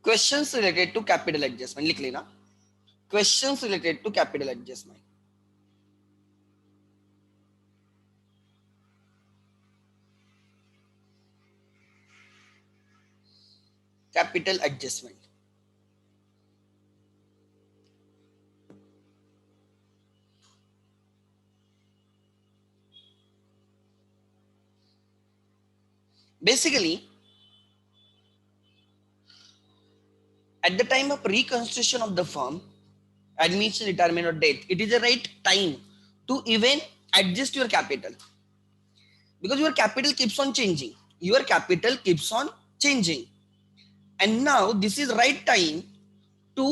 Questions related to capital adjustment लिख लेना, questions related to capital adjustment. Capital adjustment, basically at the time of reconstitution of the firm, admission, retirement or death, it is the right time to even adjust your capital, because your capital keeps on changing, your capital keeps on changing, and now this is right time to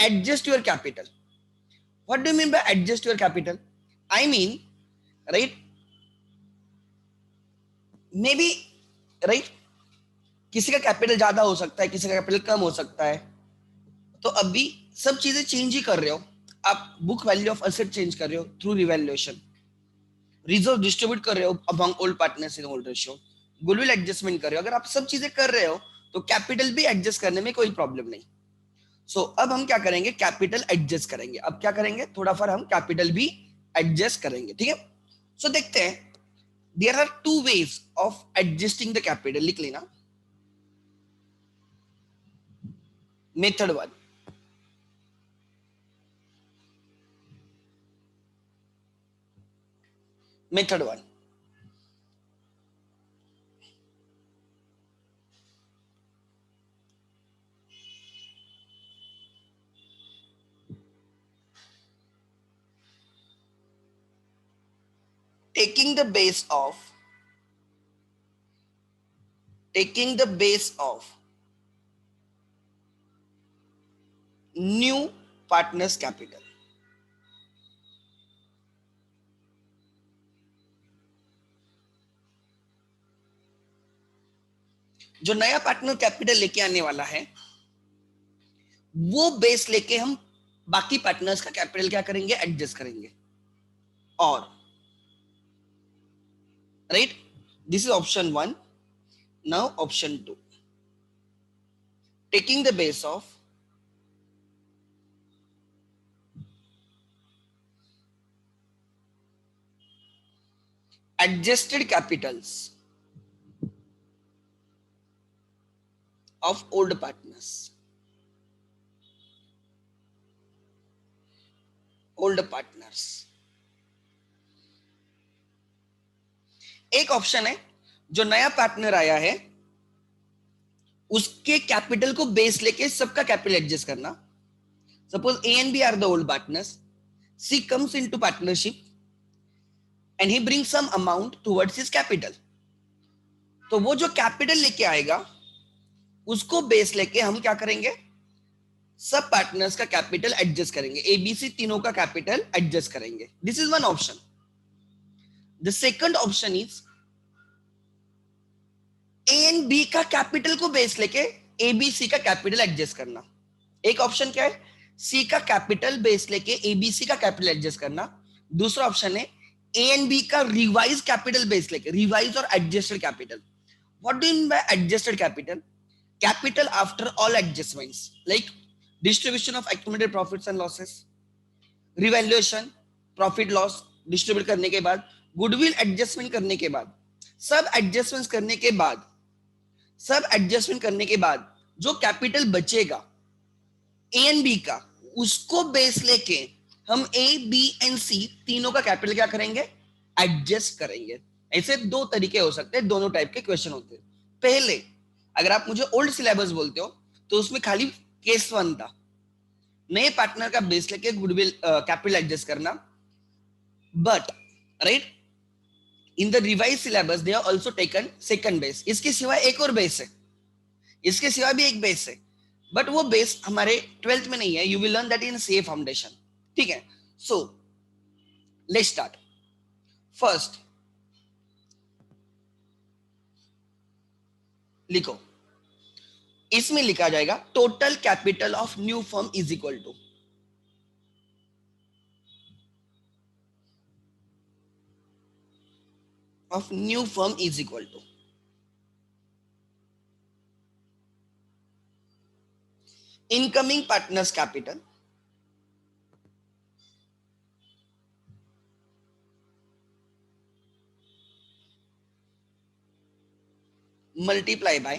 adjust your capital. What do you mean by adjust your capital? I mean, right, maybe, right, किसी का capital ज्यादा हो सकता है, किसी का capital कम हो सकता है, तो अभी सब चीजें चेंज ही कर रहे हो आप, book value of asset change कर रहे हो थ्रू रिवैल्यूएशन, रिजर्व डिस्ट्रीब्यूट कर रहे हो among old partners in old ratio, goodwill adjustment कर रहे हो, अगर आप सब चीजें कर रहे हो तो कैपिटल भी एडजस्ट करने में कोई प्रॉब्लम नहीं। सो अब हम क्या करेंगे, कैपिटल एडजस्ट करेंगे। अब क्या करेंगे, थोड़ा फर हम कैपिटल भी एडजस्ट करेंगे, ठीक है। सो देखते हैं, there are two ways of adjusting the capital, लिख लेना। Method one, method one, taking the base of new partners capital, जो नया पार्टनर कैपिटल लेके आने वाला है वो बेस लेके हम बाकी पार्टनर्स का कैपिटल क्या करेंगे, एडजस्ट करेंगे। और right, this is option one. Now option two, taking the base of adjusted capitals of old partners, old partners। एक ऑप्शन है, जो नया पार्टनर आया है उसके कैपिटल को बेस लेके सबका कैपिटल एडजस्ट करना। Suppose A and B are the old partners, C comes into partnership and he bring some amount towards his capital, तो वो जो कैपिटल लेके आएगा उसको बेस लेके हम क्या करेंगे, सब पार्टनर्स का कैपिटल एडजस्ट करेंगे, एबीसी तीनों का कैपिटल एडजस्ट करेंगे। This is one option. The second option is A and B का कैपिटल को बेस लेके एबीसी का कैपिटल एडजस्ट करना। एक ऑप्शन क्या है, सी का कैपिटल बेस लेके एबीसी का कैपिटल एडजस्ट करना। दूसरा ऑप्शन है ए एंड बी का रिवाइज कैपिटल बेस लेके, रिवाइज और adjusted capital. What do you mean by adjusted capital? Capital after all adjustments, like distribution of accumulated profits and losses, revaluation, profit loss distribute करने के बाद, goodwill adjustment करने के बाद, सब एडजस्टमेंट्स करने के बाद, सब एडजस्टमेंट करने के बाद जो कैपिटल बचेगा ए एंड बी का, उसको बेस लेके हम ए बी एंड सी तीनों का कैपिटल क्या करेंगे, एडजस्ट करेंगे। ऐसे दो तरीके हो सकते हैं, दोनों टाइप के क्वेश्चन होते हैं। पहले अगर आप मुझे ओल्ड सिलेबस बोलते हो तो उसमें खाली केस वन था, नए पार्टनर का बेस लेके गुडविल कैपिटल एडजस्ट करना। But right, in the revise syllabus they are also taken second base. इसके सिवा एक और बेस है, इसके सिवा भी एक बेस है, बट वो बेस हमारे 12th में नहीं है। You will learn that in CA foundation, ठीक है। So let's start. फर्स्ट लिखो, इसमें लिखा जाएगा total capital of new firm is equal to, of new firm is equal to incoming partners capital multiply by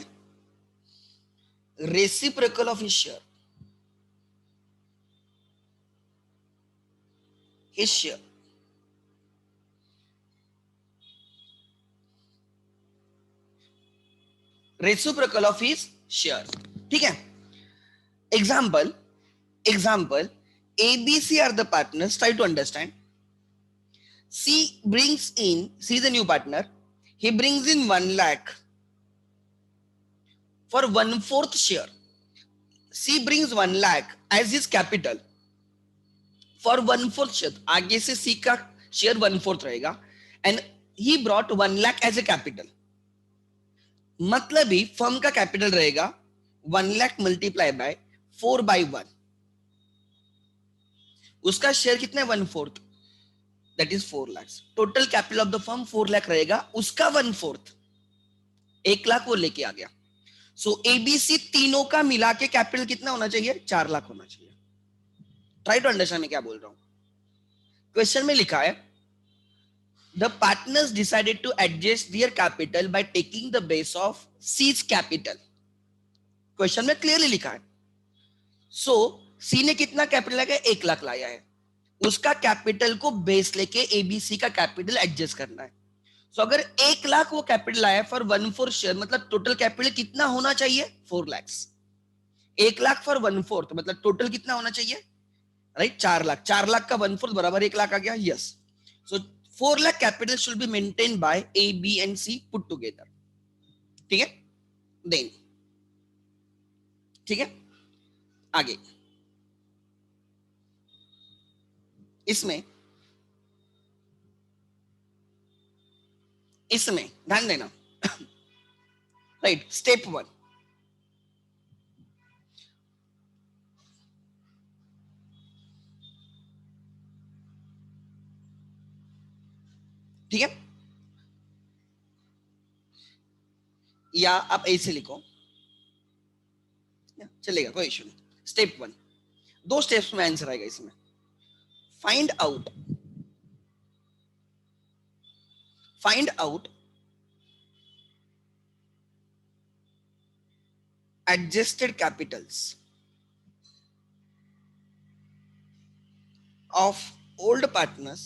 reciprocal of his share, his share, reciprocal of his share. ठीक है, example example ABC are the partners. Try to understand. C is a new partner. He brings in 1 lakh for 1/4 share. C brings 1 lakh as his capital for 1/4 share. आगे से C का share 1/4 रहेगा and he brought 1 lakh as a capital. मतलब ही firm का capital रहेगा 1 lakh multiply by 4/1। उसका share कितना है 1/4, that is 4 lakh. Total capital of the firm 4 lakh रहेगा, उसका 1/4 1 लाख वो लेके आ गया। सो ABC तीनों का मिला के कैपिटल कितना होना चाहिए 4 लाख होना चाहिए। ट्राई टू अंडरस्टैंड मैं क्या बोल रहा हूं। क्वेश्चन में लिखा है the partners decided to adjust their capital by taking the base of C's capital. Question में क्लियरली लिखा है सो सी ने कितना कैपिटल लगाया 1 लाख लाया है, उसका कैपिटल को बेस लेके ABC का कैपिटल एडजस्ट करना है। सो अगर 1 लाख वो कैपिटल आया फॉर 1/4 शेयर, मतलब टोटल कैपिटल कितना होना चाहिए 4 लाख। 1 लाख फॉर 1/4 मतलब टोटल कितना होना चाहिए राइट 4 लाख। 4 लाख का 1/4 बराबर 1 लाख आ गया। Yes, so 4 lakh capital should be maintain by A, B and C put together. ठीक है, देन ठीक है आगे इसमें ध्यान देना राइट। स्टेप 1, ठीक है, या आप ऐसे लिखो चलेगा, कोई इशू नहीं। स्टेप 1, 2 स्टेप्स में आंसर आएगा इसमें। Find out adjusted capitals of old partners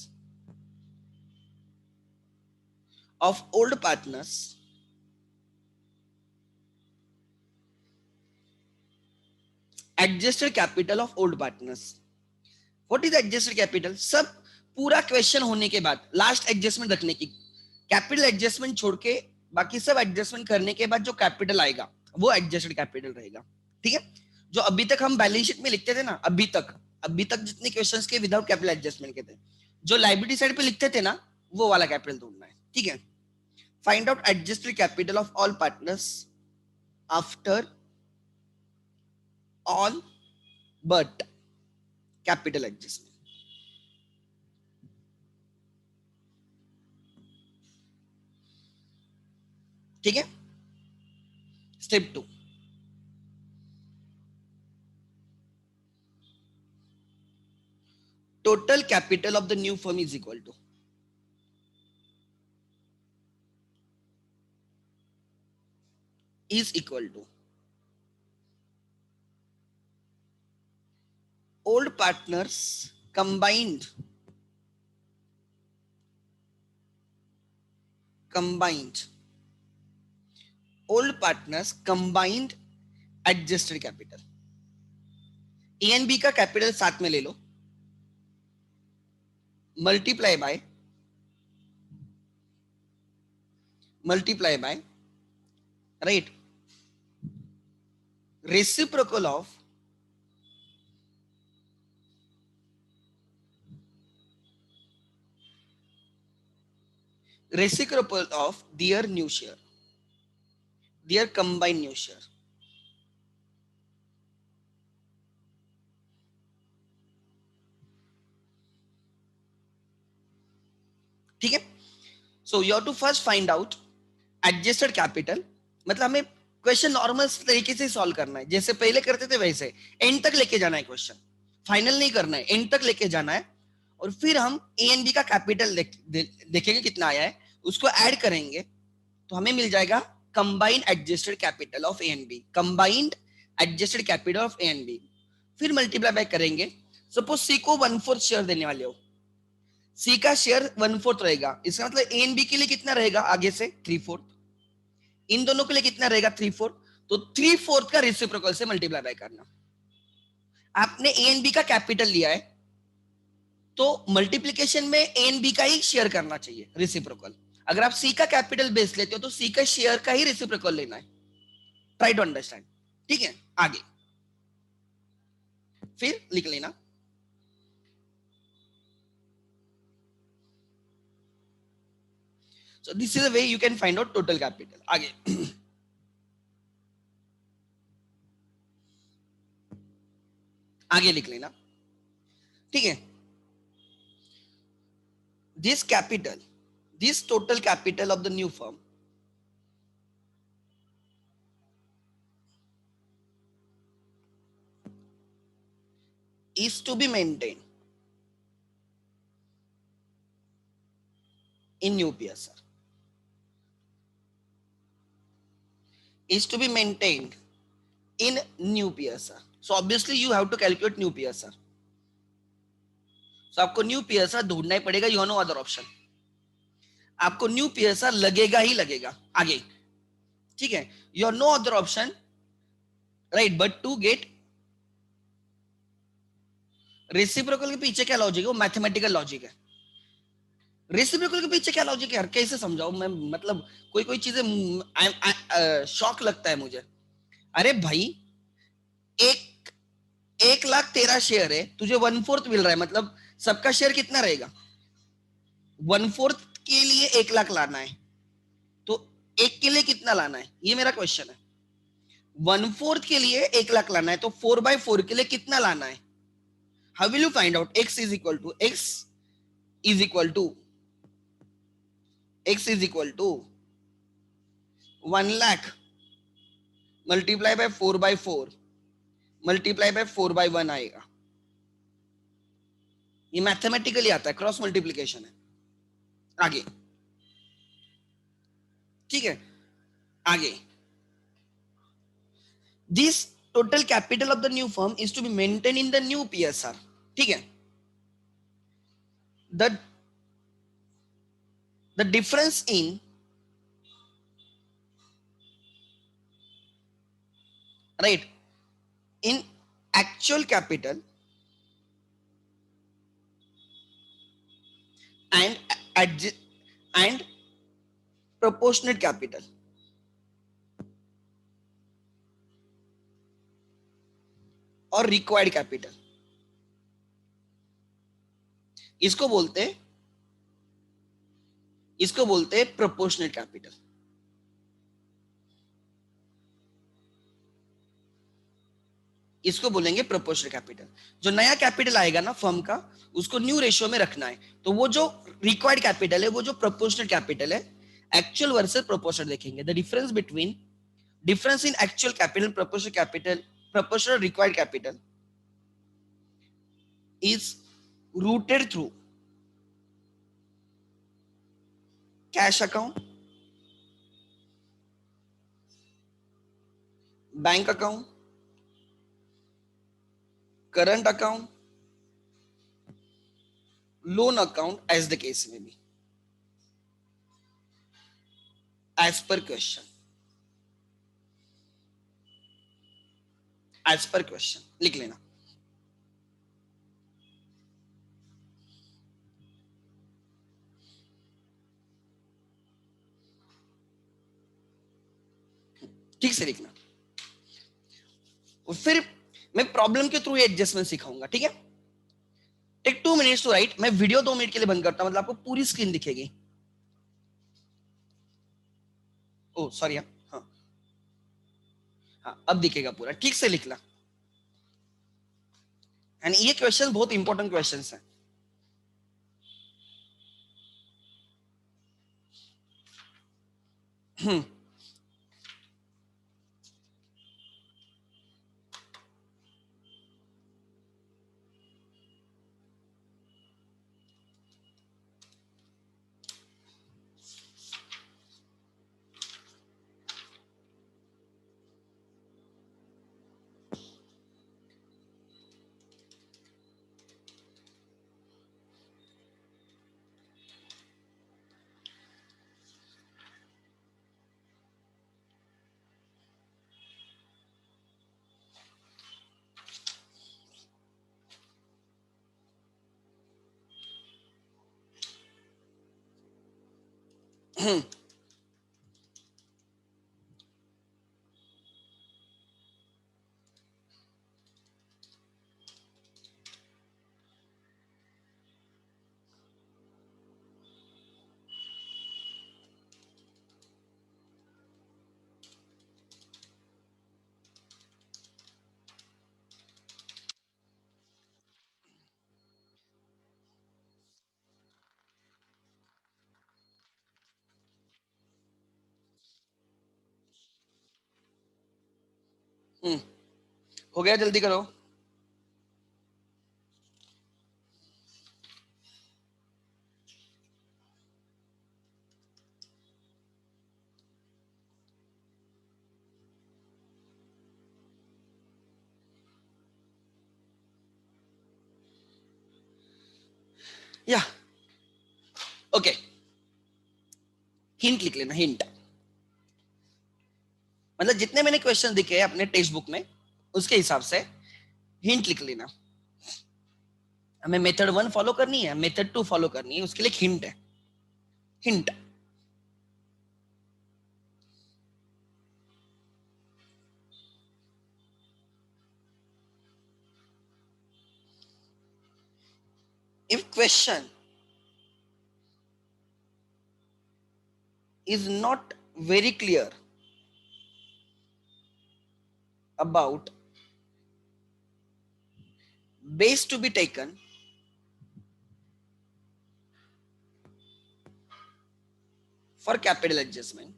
adjusted capital of old partners। what is adjusted capital? सब पूरा क्वेश्चन होने के बाद लास्ट एडजस्टमेंट रखने की, कैपिटल एडजस्टमेंट छोड़ के बाकी सब एडजस्टमेंट करने के बाद जो कैपिटल आएगा वो एडजस्टेड कैपिटल रहेगा। ठीक है, जो अभी तक हम बैलेंस शीट में लिखते थे ना, अभी तक जितने क्वेश्चंस के विदाउट कैपिटल एडजस्टमेंट के थे, जो लायबिलिटी साइड पे लिखते थे ना, वो वाला कैपिटल ढूंढना है। ठीक है, find out adjusted capital of all partners after all but capital adjustment. ठीक है, step 2, total capital of the new firm is equal to old partners combined old partners combined adjusted capital। A and B का capital साथ में ले लो, multiply by right reciprocal of their new share, their combined new share। ठीक है, so you have to first find out adjusted capital, मतलब हमें question normal तरीके से सॉल्व करना है, जैसे पहले करते थे वैसे एंड तक लेके जाना है क्वेश्चन, फाइनल नहीं करना है, एंड तक लेके जाना है। और फिर हम ए एंड बी का कैपिटल देखेंगे कितना आया है, उसको ऐड करेंगे तो हमें मिल जाएगा combined adjusted capital of A and B, combined adjusted capital of A and B. फिर मल्टीप्लाई बैक करेंगे। सपोज सी को 1/4 शेयर देने वाले हो, सी का शेयर 1/4 रहेगा, इसका मतलब ए एंड बी के लिए कितना रहेगा आगे से 3/4, इन दोनों के लिए कितना रहेगा 3/4, तो 3/4 का रेसिप्रोकल से मल्टीप्लाई बाय करना। आपने ए एंड बी का कैपिटल लिया है तो मल्टीप्लीकेशन में ए एंड बी का ही शेयर करना चाहिए रेसिप्रोकल। अगर आप सी का कैपिटल बेस लेते हो तो सी का शेयर का ही रेसिप्रोकल लेना है। ट्राई टू अंडरस्टैंड, ठीक है। आगे फिर लिख लेना, so this is the way you can find out total capital। आगे आगे लिख लेना, ठीक है। this capital, this total capital of the new firm is to be maintained in new PSR, is to be maintained in new PSR। so obviously you have to calculate new PSR, so आपको new PSR ढूंढना ही पड़ेगा, you know other option, आपको new PSR लगेगा ही लगेगा आगे, ठीक है। You know other option right, but to get reciprocal के पीछे क्या लॉजिक है, वो मैथमेटिकल लॉजिक है। रेसिप्रोकल के पीछे क्या लॉजिक है यार, कैसे समझाऊं मैं, मतलब कोई कोई चीजें शॉक लगता है मुझे। अरे भाई, एक 1,00,000 तेरा शेयर है, तुझे 1/4 मिल रहा है, मतलब सबका शेयर कितना रहेगा, 1/4 के लिए 1,00,000 लाना है, तो एक के लिए कितना लाना है, ये मेरा क्वेश्चन है। 1/4 के लिए 1,00,000 लाना है, तो 4/4 के लिए कितना लाना है। How will you find out, x is equal to is equal to x is equal to 1,00,000 multiply by 4/4 multiply by 4/1 आएगा। ये मैथमेटिकली आता है, क्रॉस मल्टीप्लीकेशन है। आगे, ठीक है। आगे, this total capital of the new firm is to be maintain in the new PSR, ठीक है। The difference in right in actual capital and and proportionate capital और required capital, इसको बोलते proportionate capital। इसको बोलेंगे प्रोपोर्शनल कैपिटल। जो नया capital आएगा ना फर्म का, उसको न्यू रेशियो में रखना है, तो वो जो रिक्वायर्ड कैपिटल है, वो जो प्रोपोर्शनल कैपिटल है, एक्चुअल वर्सेस प्रोपोर्शनल देखेंगे। The difference in actual capital proportional required capital is routed through cash account, bank account, current account, loan account, as the case may be, as per question, as per question लिख लेना। ठीक से लिखना, और फिर मैं problem के through adjustment सिखाऊंगा, ठीक है। Take 2 minutes to write. मैं वीडियो 2 मिनट के लिए बंद करता हूं, मतलब आपको पूरी स्क्रीन दिखेगी। ओ सॉरी, हाँ हाँ, अब दिखेगा पूरा, ठीक से लिखना। एंड ये क्वेश्चन बहुत इंपॉर्टेंट क्वेश्चंस हैं। हो गया, जल्दी करो। या ओके, हिंट लिख लेना, हिंट। मतलब जितने मैंने क्वेश्चन दिखे हैं अपने टेक्स्ट बुक में, उसके हिसाब से हिंट लिख लेना। हमें मेथड 1 फॉलो करनी है, मेथड 2 फॉलो करनी है, उसके लिए हिंट है, hint. If question is not very clear about base to be taken for capital adjustment,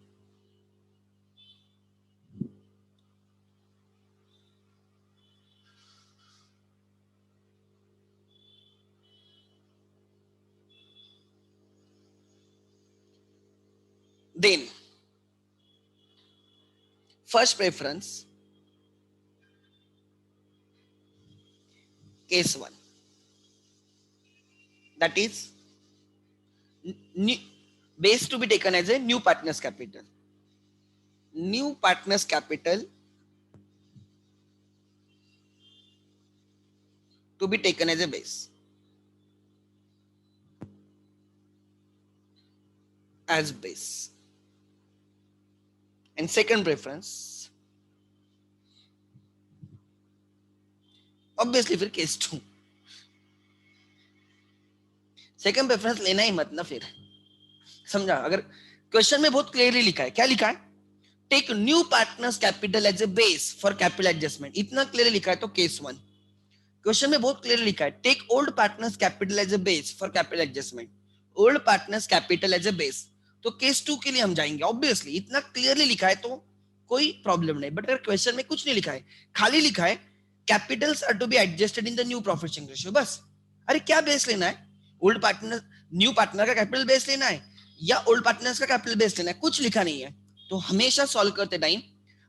then first preference, case 1, that is new, base to be taken as a new partner's capital, new partner's capital to be taken as a base, as base. And second preference, obviously फिर case 2, second preference लेना ही मत ना फिर, समझा? अगर question में बहुत clearly लिखा है, क्या लिखा है? Take new partners capital as a base for capital adjustment, इतना क्लियरली लिखा है तो केस 1। क्वेश्चन में बहुत क्लियरली लिखा है, take old partners capital as a base for capital adjustment, old partners capital as a base, तो केस 2 के लिए हम जाएंगे। ऑब्वियसली इतना क्लियरली लिखा है तो कोई प्रॉब्लम नहीं। बट अगर क्वेश्चन में कुछ नहीं लिखा है, खाली लिखा है capitals are to be adjusted in the new profit sharing ratio, बस। अरे क्या बेस लेना है? ओल्ड पार्टनर, न्यू पार्टनर का कैपिटल बेस लेना है या ओल्ड पार्टनर्स का कैपिटल बेस लेना है, कुछ लिखा नहीं है। तो हमेशा सॉल्व करते टाइम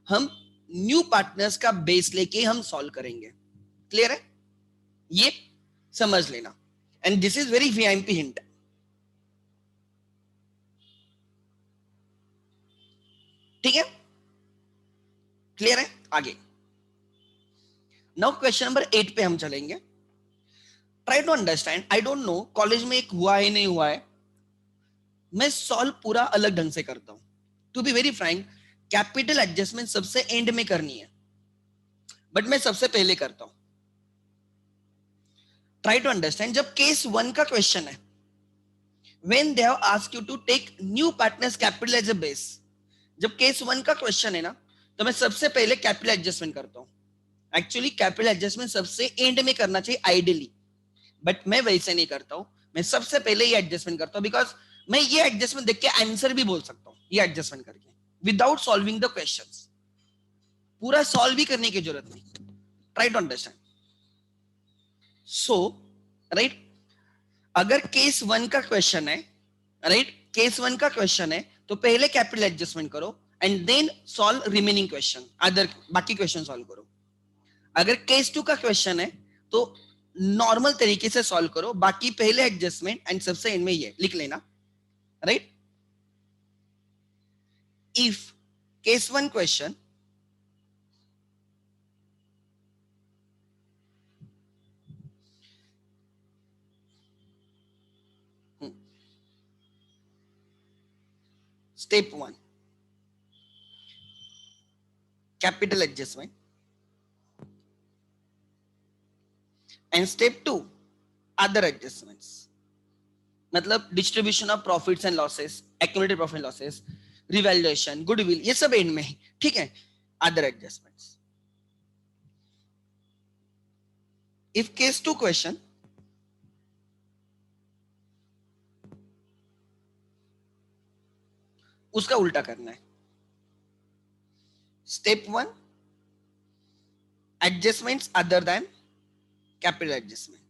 हम न्यू पार्टनर्स का बेस लेके हम सॉल्व करेंगे। क्लियर है? ये समझ लेना। And this is very VIP hint. ठीक है, क्लियर है? आगे नाउ क्वेश्चन नंबर 8 पे हम चलेंगे। Try to understand, I don't know college में एक हुआ है नहीं हुआ है, मैं सॉल्व पूरा अलग ढंग से करता हूं। To be very frank, capital adjustment सबसे एंड में करनी है, बट मैं सबसे पहले करता हूं। ट्राई टू अंडरस्टैंड, जब केस 1 का क्वेश्चन है, when they have asked you to take new partners capital as a base, जब केस 1 का क्वेश्चन है ना, तो मैं सबसे पहले कैपिटल एडजस्टमेंट करता हूं। एक्चुअली कैपिटल एडजस्टमेंट सबसे एंड में करना चाहिए आइडियली, बट मैं वैसे नहीं करता हूं। मैं सबसे पहले ये एडजस्टमेंट करता हूं, बिकॉज मैं ये एडजस्टमेंट देख के आंसर भी बोल सकता हूं ये एडजस्टमेंट करके, विदाउट सॉल्विंग द क्वेश्चंस। पूरा सॉल्व भी करने की जरूरत नहीं। Try to understand. So right, अगर केस 1 का क्वेश्चन है, राइट, केस 1 का क्वेश्चन है, तो पहले कैपिटल एडजस्टमेंट करो and then solve remaining question, other बाकी क्वेश्चन सॉल्व करो। अगर केस 2 का क्वेश्चन है तो नॉर्मल तरीके से सॉल्व करो, बाकी पहले एडजस्टमेंट एंड सबसे एंड में ये लिख लेना, right. If case 1 question step 1 capital adjustment and step 2 other adjustments, मतलब distribution of profits and losses, accumulated profit losses, revaluation, goodwill, ये सब एंड में है, ठीक है। Other adjustments. If case 2 question, उसका उल्टा करना है। Step 1 adjustments other than capital adjustment.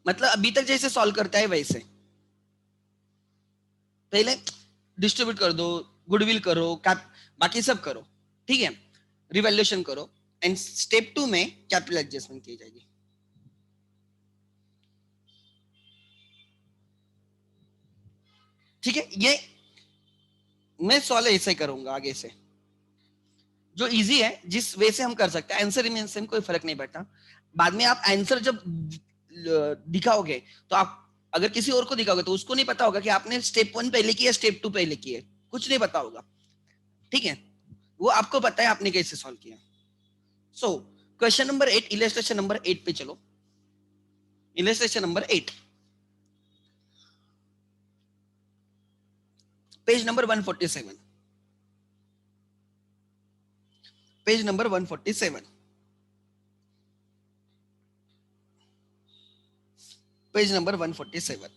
मतलब अभी तक जैसे सॉल्व करता है वैसे, पहले डिस्ट्रीब्यूट कर दो, गुडविल करो, बाकी सब करो, ठीक है, रिवैल्यूएशन करो, एंड स्टेप 2 में कैपिटल एडजस्टमेंट की जाएगी। ठीक है, ये मैं सॉल्व ऐसे ही करूंगा आगे से, जो इजी है, जिस वे से हम कर सकते हैं। आंसर में सेम कोई फर्क नहीं पड़ता। बाद में आप आंसर जब दिखाओगे तो आप अगर किसी और को दिखाओगे तो उसको नहीं पता होगा कि आपने स्टेप 1 पहले किया, स्टेप 2 पहले किया, कुछ नहीं पता होगा, ठीक है। वो आपको पता है आपने कैसे सॉल्व किया। So question number 8, illustration number 8 पे चलो। Illustration number 8, page number 147, page number 147, page number 147।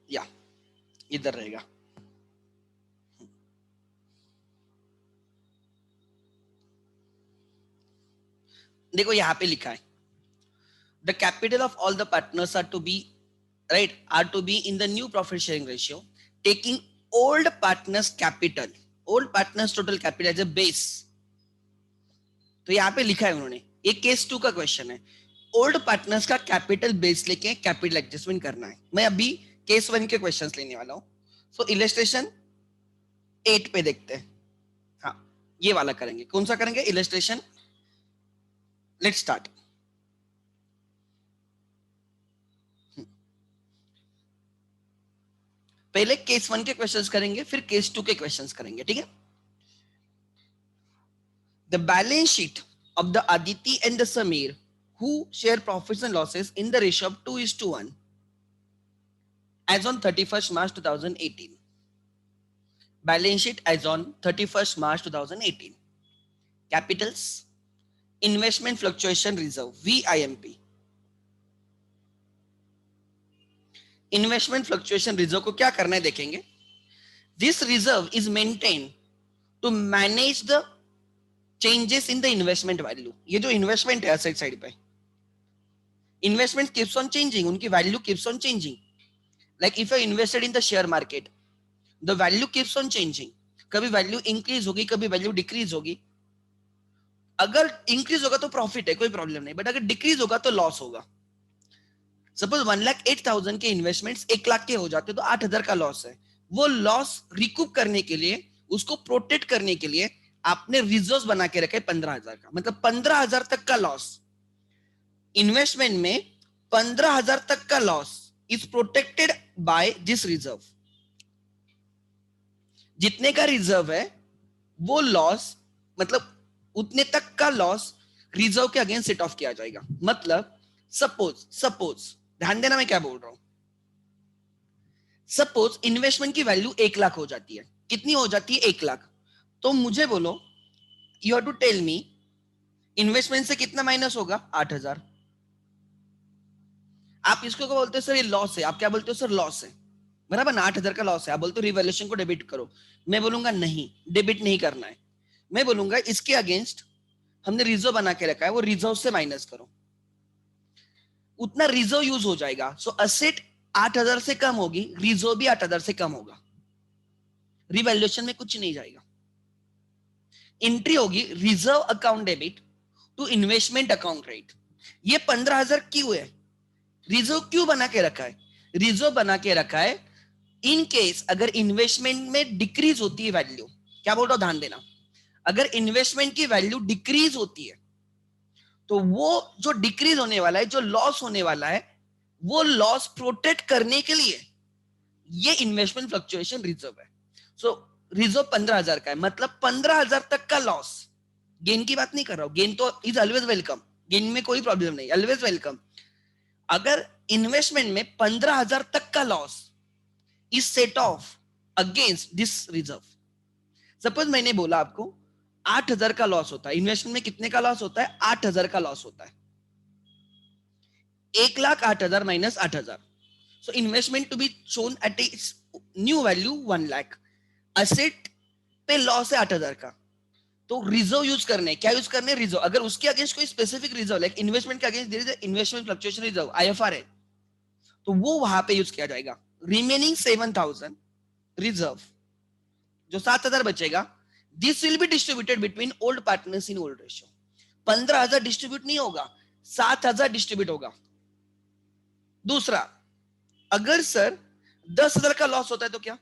या इधर रहेगा। देखो यहां पे लिखा है, the capital of all the partners are to be right, are to be in the new profit sharing ratio, taking old partners capital, old partners total capital as a base. तो यहाँ पे लिखा है उन्होंने, ये केस 2 का question है, old partners का कैपिटल बेस लेके कैपिटल एडजस्टमेंट करना है। मैं अभी केस 1 के क्वेश्चंस लेने वाला हूं। सो इलस्ट्रेशन 8 पे देखते हैं। हाँ, ये वाला करेंगे। कौन सा करेंगे? इलस्ट्रेशन। Let's start. पहले केस 1 के क्वेश्चंस करेंगे, फिर केस 2 के क्वेश्चंस करेंगे, ठीक है। The balance sheet of the Aditi and the Samir who share profits and losses in the ratio of 2:1 as on 31st March 2018. Balance sheet as on 31st March 2018. Capitals, investment fluctuation reserve VIMP. Investment fluctuation reserve को क्या करना है देखेंगे। This reserve is maintain to manage the changes in the investment value. ये जो investment है asset side पे, investment keeps on changing, उनकी value keeps on changing. Like if you invested in the share market, the value keeps on changing. कभी value increase होगी, कभी value decrease होगी। अगर इंक्रीज होगा तो प्रॉफिट है, कोई प्रॉब्लम नहीं, बट अगर डिक्रीज होगा तो लॉस होगा। सपोज 1,08,000 के इन्वेस्टमेंट्स 1 लाख के हो जाते तो 8,000 का लॉस है। वो लॉस रिकूप करने के लिए, उसको प्रोटेक्ट करने के लिए आपने रिजर्व्स बना के रखे 15,000 का, मतलब 15,000 तक का लॉस इन्वेस्टमेंट में, 15,000 तक का loss is protected by this reserve. जितने का रिजर्व है वो लॉस, मतलब उतने तक का लॉस रिजर्व के अगेंस्ट सेट ऑफ किया जाएगा। मतलब सपोज ध्यान देना मैं क्या बोल रहा हूं। सपोज इन्वेस्टमेंट की वैल्यू 1 लाख हो जाती है। कितनी हो जाती है? 1 लाख। तो मुझे बोलो, you have to tell me investment से कितना माइनस होगा? 8,000। आप इसको क्या बोलते हो? सर ये लॉस है। आप क्या बोलते हो? सर लॉस है, बराबर ना, 8,000 का लॉस है। आप बोलते हो रिवैल्यूएशन को डेबिट करो। मैं बोलूंगा नहीं, डेबिट नहीं करना है। मैं बोलूंगा इसके अगेंस्ट हमने रिजर्व बना के रखा है, वो रिजर्व से माइनस करो, उतना रिजर्व यूज हो जाएगा। सो असेट 8,000 से कम होगी, रिजर्व भी 8,000 से कम होगा, रिवैल्यूएशन में कुछ नहीं जाएगा। एंट्री होगी reserve account debit to investment account credit. ये 15,000 क्यों है? रिजर्व क्यों बना के रखा है? रिजर्व बना के रखा है इन केस अगर इन्वेस्टमेंट में डिक्रीज होती है वैल्यू, क्या बोल रहा हूं ध्यान देना, अगर इन्वेस्टमेंट की वैल्यू डिक्रीज होती है तो वो जो डिक्रीज होने वाला है, जो लॉस होने वाला है, वो लॉस प्रोटेक्ट करने के लिए ये इन्वेस्टमेंट फ्लक्चुएशन रिजर्व है। सो रिजर्व 15,000 का है, मतलब 15,000 तक का लॉस, गेन की बात नहीं कर रहा हूं, गेन तो इज ऑलवेज वेलकम, गेन में कोई प्रॉब्लम नहीं, ऑलवेज वेलकम। अगर इन्वेस्टमेंट में 15,000 तक का loss is set of against this reserve, suppose मैंने बोला आपको 8,000 का लॉस होता है, इन्वेस्टमेंट में कितने का लॉस होता है, 8,000 का लॉस होता है, 1,08,000 minus 8,000, so investment to be shown at its new value 1 lakh, asset पे लॉस है 8,000 का, तो रिजर्व यूज करने, क्या यूज करने, रिजर्व। अगर उसके अगेंस्ट कोई स्पेसिफिक रिजर्व, लाइक इन्वेस्टमेंट के against their is investment fluctuation reserve IFR है, तो वो वहां पे यूज किया जाएगा। रिमेनिंग 7,000 रिजर्व, जो 7,000 बचेगा, this will be distributed between old partners in old ratio. 15,000 distribute नहीं होगा, 7,000 डिस्ट्रीब्यूट होगा। दूसरा, अगर सर 10,000 का लॉस होता है तो क्या,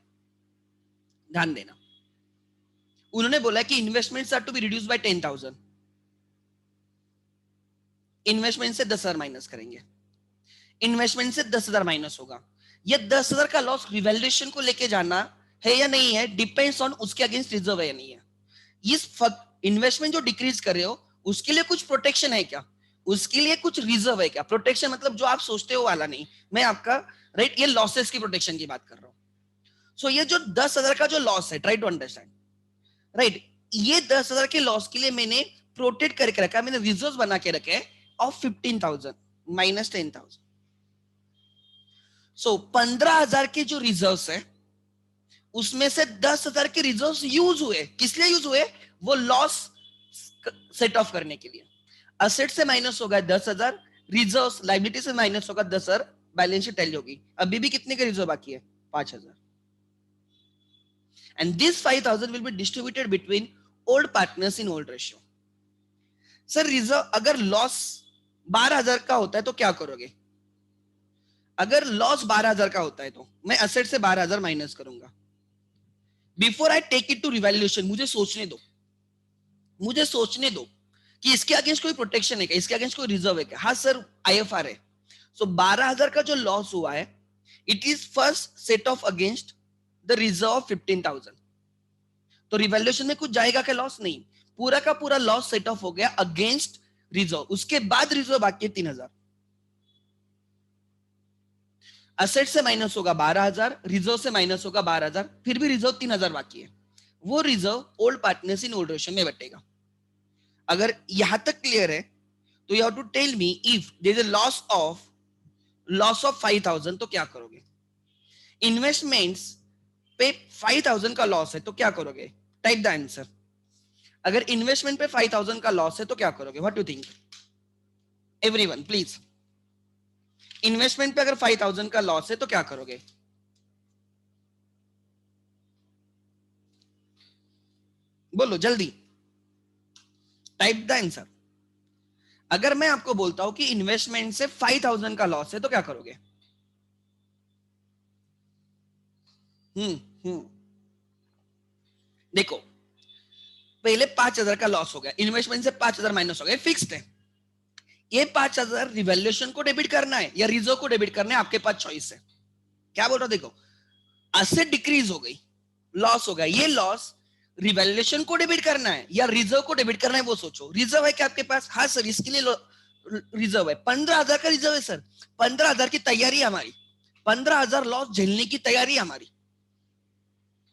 ध्यान देना, उन्होंने बोला कि investments are to be reduce by 10,000, investment से 10,000 माइनस करेंगे, इन्वेस्टमेंट से 10,000 माइनस होगा, ये 10,000 का लॉस रिवैल्यूएशन को लेके जाना है या नहीं है, डिपेंड्स ऑन उसके अगेंस्ट रिजर्व है या नहीं है। इस इन्वेस्टमेंट जो डिक्रीज कर रहे हो उसके लिए कुछ प्रोटेक्शन है क्या, उसके लिए कुछ रिजर्व है क्या, प्रोटेक्शन मतलब जो आप सोचते हो वाला नहीं, मैं आपका राइट ये लॉसेस की प्रोटेक्शन की बात कर रहा हूं। सो ये जो 10,000 का जो लॉस है, ट्राई टू अंडरस्टैंड, राइट, ये 10,000 के लॉस के लिए मैंने प्रोटेक्ट करके रखा, मैंने रिजर्व बना के रखे ऑफ 15,000 माइनस 10,000। सो 15,000 के जो रिजर्व है उसमें से 10,000 के रिजर्व यूज हुए, किस लिए यूज हुए, वो लॉस सेट ऑफ करने के लिए। असेट से माइनस होगा 10,000, रिजर्व लाइबिलिटी से माइनस होगा 10,000, बैलेंस शीट टैली होगी, अभी भी कितने का रिजर्व बाकी है, 5,000, and this 5,000 will be distributed between old partners in old ratio। Sir reserve अगर लॉस 12,000 का होता है तो क्या करोगे, अगर लॉस 12,000 का होता है तो मैं असेट से 12,000 माइनस करूंगा। Before I take it to revaluation, मुझे सोचने दो, मुझे सोचने दो कि इसके अगेंस्ट कोई प्रोटेक्शन है क्या, इसके अगेंस्ट कोई रिजर्व है क्या, हाँ सर आईएफआर है। सो 12,000 का जो लॉस हुआ है, it is first set of against the reserve of 15,000, तो रिवैल्यूएशन में कुछ जाएगा क्या, लॉस नहीं, पूरा का पूरा लॉस सेट ऑफ हो गया अगेंस्ट रिजर्व, उसके बाद रिजर्व बाकी है 3,000, असेट से माइनस होगा 12,000, रिजर्व से माइनस होगा 12,000, फिर भी रिजर्व 3,000 बाकी है, वो reserve old partners in old ratio में बटेगा। अगर यहां तक क्लियर है तो you have to tell me if there is a loss of 5,000 तो क्या करोगे, इन्वेस्टमेंट्स पे 5,000 का लॉस है तो क्या करोगे, टाइप द आंसर। अगर इन्वेस्टमेंट पे 5,000 का लॉस है तो क्या करोगे, what you think, everyone please, investment पे अगर 5,000 का लॉस है तो क्या करोगे, बोलो जल्दी, टाइप द आंसर। अगर मैं आपको बोलता हूं कि इन्वेस्टमेंट से 5,000 का लॉस है तो क्या करोगे, हम्म, देखो पहले 5,000 का लॉस हो गया, इन्वेस्टमेंट से 5,000 माइनस हो गया, फिक्स्ड है, ये 5,000 रिवैल्यूएशन को डेबिट करना है या रिजर्व को डेबिट करना है, आपके पास चॉइस है। क्या बोल रहा हूं, देखो असेट डिक्रीज हो गई, लॉस हो गया, ये लॉस रिवैल्यूएशन को डेबिट करना है या रिजर्व को डेबिट करना है, वो सोचो। रिजर्व है क्या आपके पास, हाँ सर इसके लिए रिजर्व है, 15,000 का रिजर्व है सर, 15,000 की तैयारी है हमारी, 15,000 लॉस झेलने की तैयारी है हमारी।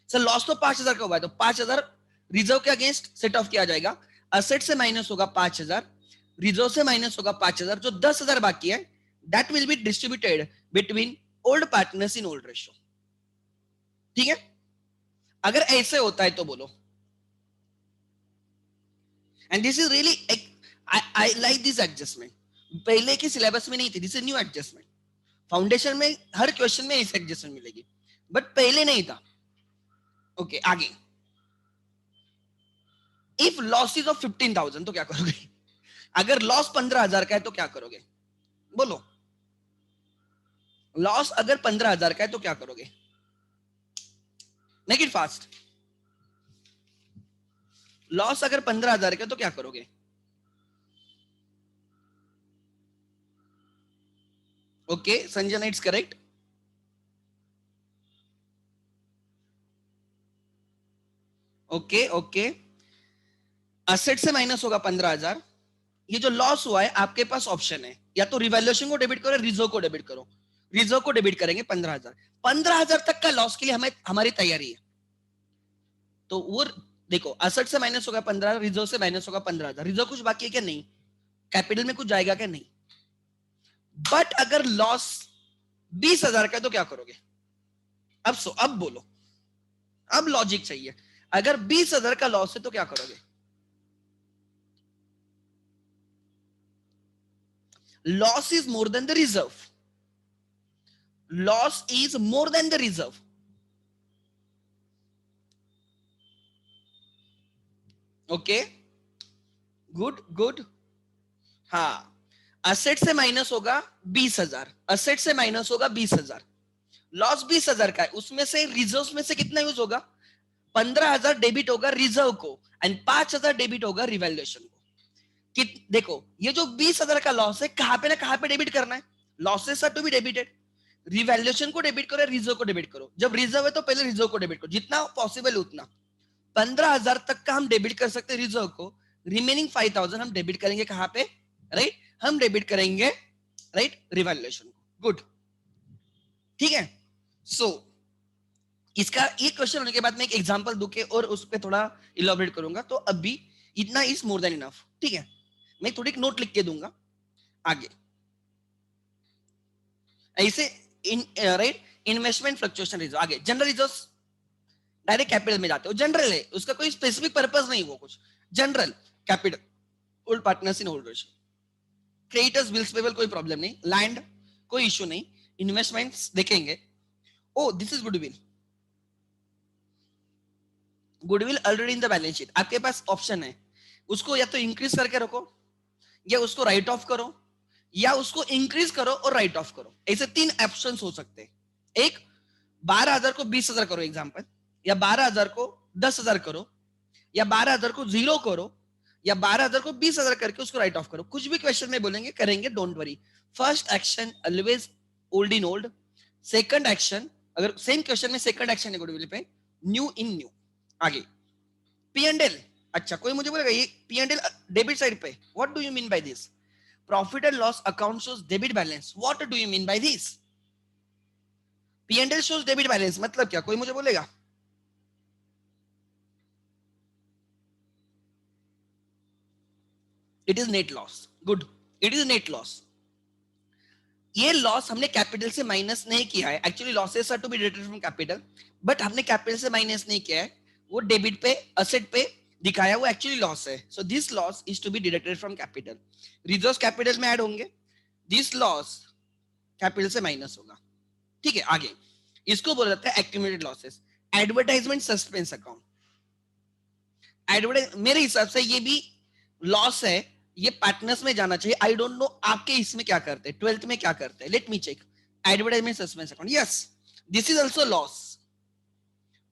सर लॉस तो 5,000 का हुआ है तो 5,000 रिजर्व के अगेंस्ट सेट ऑफ किया जाएगा, असेट से माइनस होगा 5,000, रिजर्व से माइनस होगा 5,000, जो 10,000 बाकी है that will be distributed between old partners in old ratio. ठीक है, अगर ऐसे होता है तो बोलो, and this is really I like this adjustment, पहले के सिलेबस में नहीं थी, this is new adjustment, foundation में हर क्वेश्चन में ऐसे एडजस्टमेंट मिलेगी बट पहले नहीं था। ओके आगे, इफ लॉस इज ऑफ 15,000 तो क्या करोगे, अगर लॉस 15,000 का है तो क्या करोगे, बोलो, लॉस अगर 15,000 का है तो क्या करोगे, मेक इट फास्ट। लॉस अगर 15,000 का तो क्या करोगे? Okay, Sanjana it's correct. Okay okay, asset से माइनस होगा 15,000। ये जो लॉस हुआ है आपके पास ऑप्शन है, या तो रिवैल्यूएशन को डेबिट करो, रिजर्व को डेबिट करो। रिजर्व को डेबिट करेंगे 15,000। 15,000 तक का लॉस के लिए हमें हमारी तैयारी है। तो वो देखो, असेट से माइनस होगा 15, रिजर्व से माइनस होगा 15,000। रिजर्व कुछ बाकी है क्या? नहीं। कैपिटल में कुछ जाएगा क्या? नहीं। बट अगर लॉस 20,000 का तो क्या करोगे? अब बोलो, अब लॉजिक चाहिए। अगर 20,000 का लॉस है तो क्या करोगे? Loss is more than the reserve. Loss is more than the reserve. Okay, good good. हाँ, असेट से माइनस होगा 20,000। असेट से माइनस होगा 20,000। लॉस 20,000 का है, उसमें से रिजर्व में से कितना यूज होगा? 15,000 डेबिट होगा रिजर्व को, एंड 5,000 डेबिट होगा रिवैल्यूएशन को। कि देखो, ये जो 20,000 का लॉस है, कहां पे ना कहां पे डेबिट करना है? Losses are to be debited. Revaluation को डेबिट करो, रिजर्व को डेबिट करो। जब रिजर्व है तो पहले रिजर्व को डेबिट करो, जितना पॉसिबल उतना। 15,000 तक का हम डेबिट कर सकते हैं रिजर्व को। रिमेनिंग 5,000 हम डेबिट करेंगे कहां पे? राइट, हम डेबिट करेंगे राइट रिवैल्यूएशन को। गुड, ठीक है। सो इसका ये क्वेश्चन होने के बाद मैं एक एग्जांपल दूंगा और उस पर थोड़ा इलाबोरेट करूंगा। तो अभी इतना इज मोर देन इनफ, ठीक है। मैं थोड़ी नोट लिख के दूंगा आगे। ऐसे in right, investment fluctuation reserve. आगे जनरल रिजर्व, डायरेक्ट कैपिटल में जाते हो। जनरल है, उसका कोई स्पेसिफिक पर्पस नहीं, वो कुछ general capital. Old partners in old ratio, creditors bills payable कोई प्रॉब्लम नहीं, लैंड कोई इश्यू नहीं, इन्वेस्टमेंट्स देखेंगे। Oh this is goodwill. Goodwill already in the balance sheet, आपके पास ऑप्शन है, उसको या तो इंक्रीज करके रखो, या उसको राइट ऑफ करो, या उसको इंक्रीज करो और राइट ऑफ करो। ऐसे तीन ऑप्शन हो सकते हैं। एक, 12,000 को 20,000 करो एग्जाम्पल, या 12,000 को 10,000 करो, या 12,000 को 0 करो, या 12,000 को 20,000 करके उसको राइट ऑफ करो। कुछ भी क्वेश्चन में बोलेंगे, करेंगे, don't worry. First action always old in old. Second action, अगर सेम क्वेश्चन में सेकंड एक्शन है गुडविल पे, न्यू इन न्यू। आगे पी एंड एल। अच्छा, कोई मुझे बोलेगा ये P and L debit side पे, what do you mean by this? Profit and loss account shows debit balance, what do you mean by this? P and L shows debit balance मतलब क्या, कोई मुझे बोलेगा? It is net loss. Good, it is net loss. ये loss हमने capital से minus नहीं किया है। Actually losses are to be deducted from capital, but हमने कैपिटल से माइनस नहीं किया है। वो डेबिट पे, असेट पे दिखाया, वो एक्चुअली लॉस है। So this loss is to be deducted from capital. Reserve capital में ऐड होंगे, दिस लॉस कैपिटल से माइनस होगा, ठीक है। आगे इसको बोला जाता है accumulated losses. Advertisement suspense account, advertise मेरे हिसाब से ये भी लॉस है, ये पार्टनर्स में जाना चाहिए। आई डोंट नो आपके इसमें क्या करते हैं, 12th में क्या करते हैं, let me check. Advertisement suspense account, yes, this is also loss.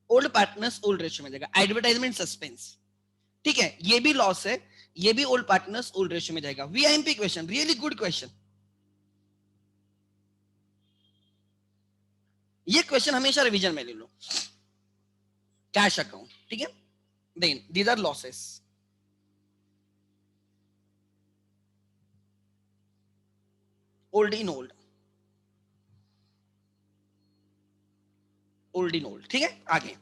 Old partners old ratio में जाएगा, एडवर्टाइजमेंट सस्पेंस, ठीक है। ये भी लॉस है, ये भी ओल्ड पार्टनर्स ओल्ड रेशियो में जाएगा। VIMP question, really good question. ये क्वेश्चन हमेशा रिवीजन में ले लो। कैश अकाउंट, ठीक है, then these are losses. Old in old, old in old, ठीक है। आगे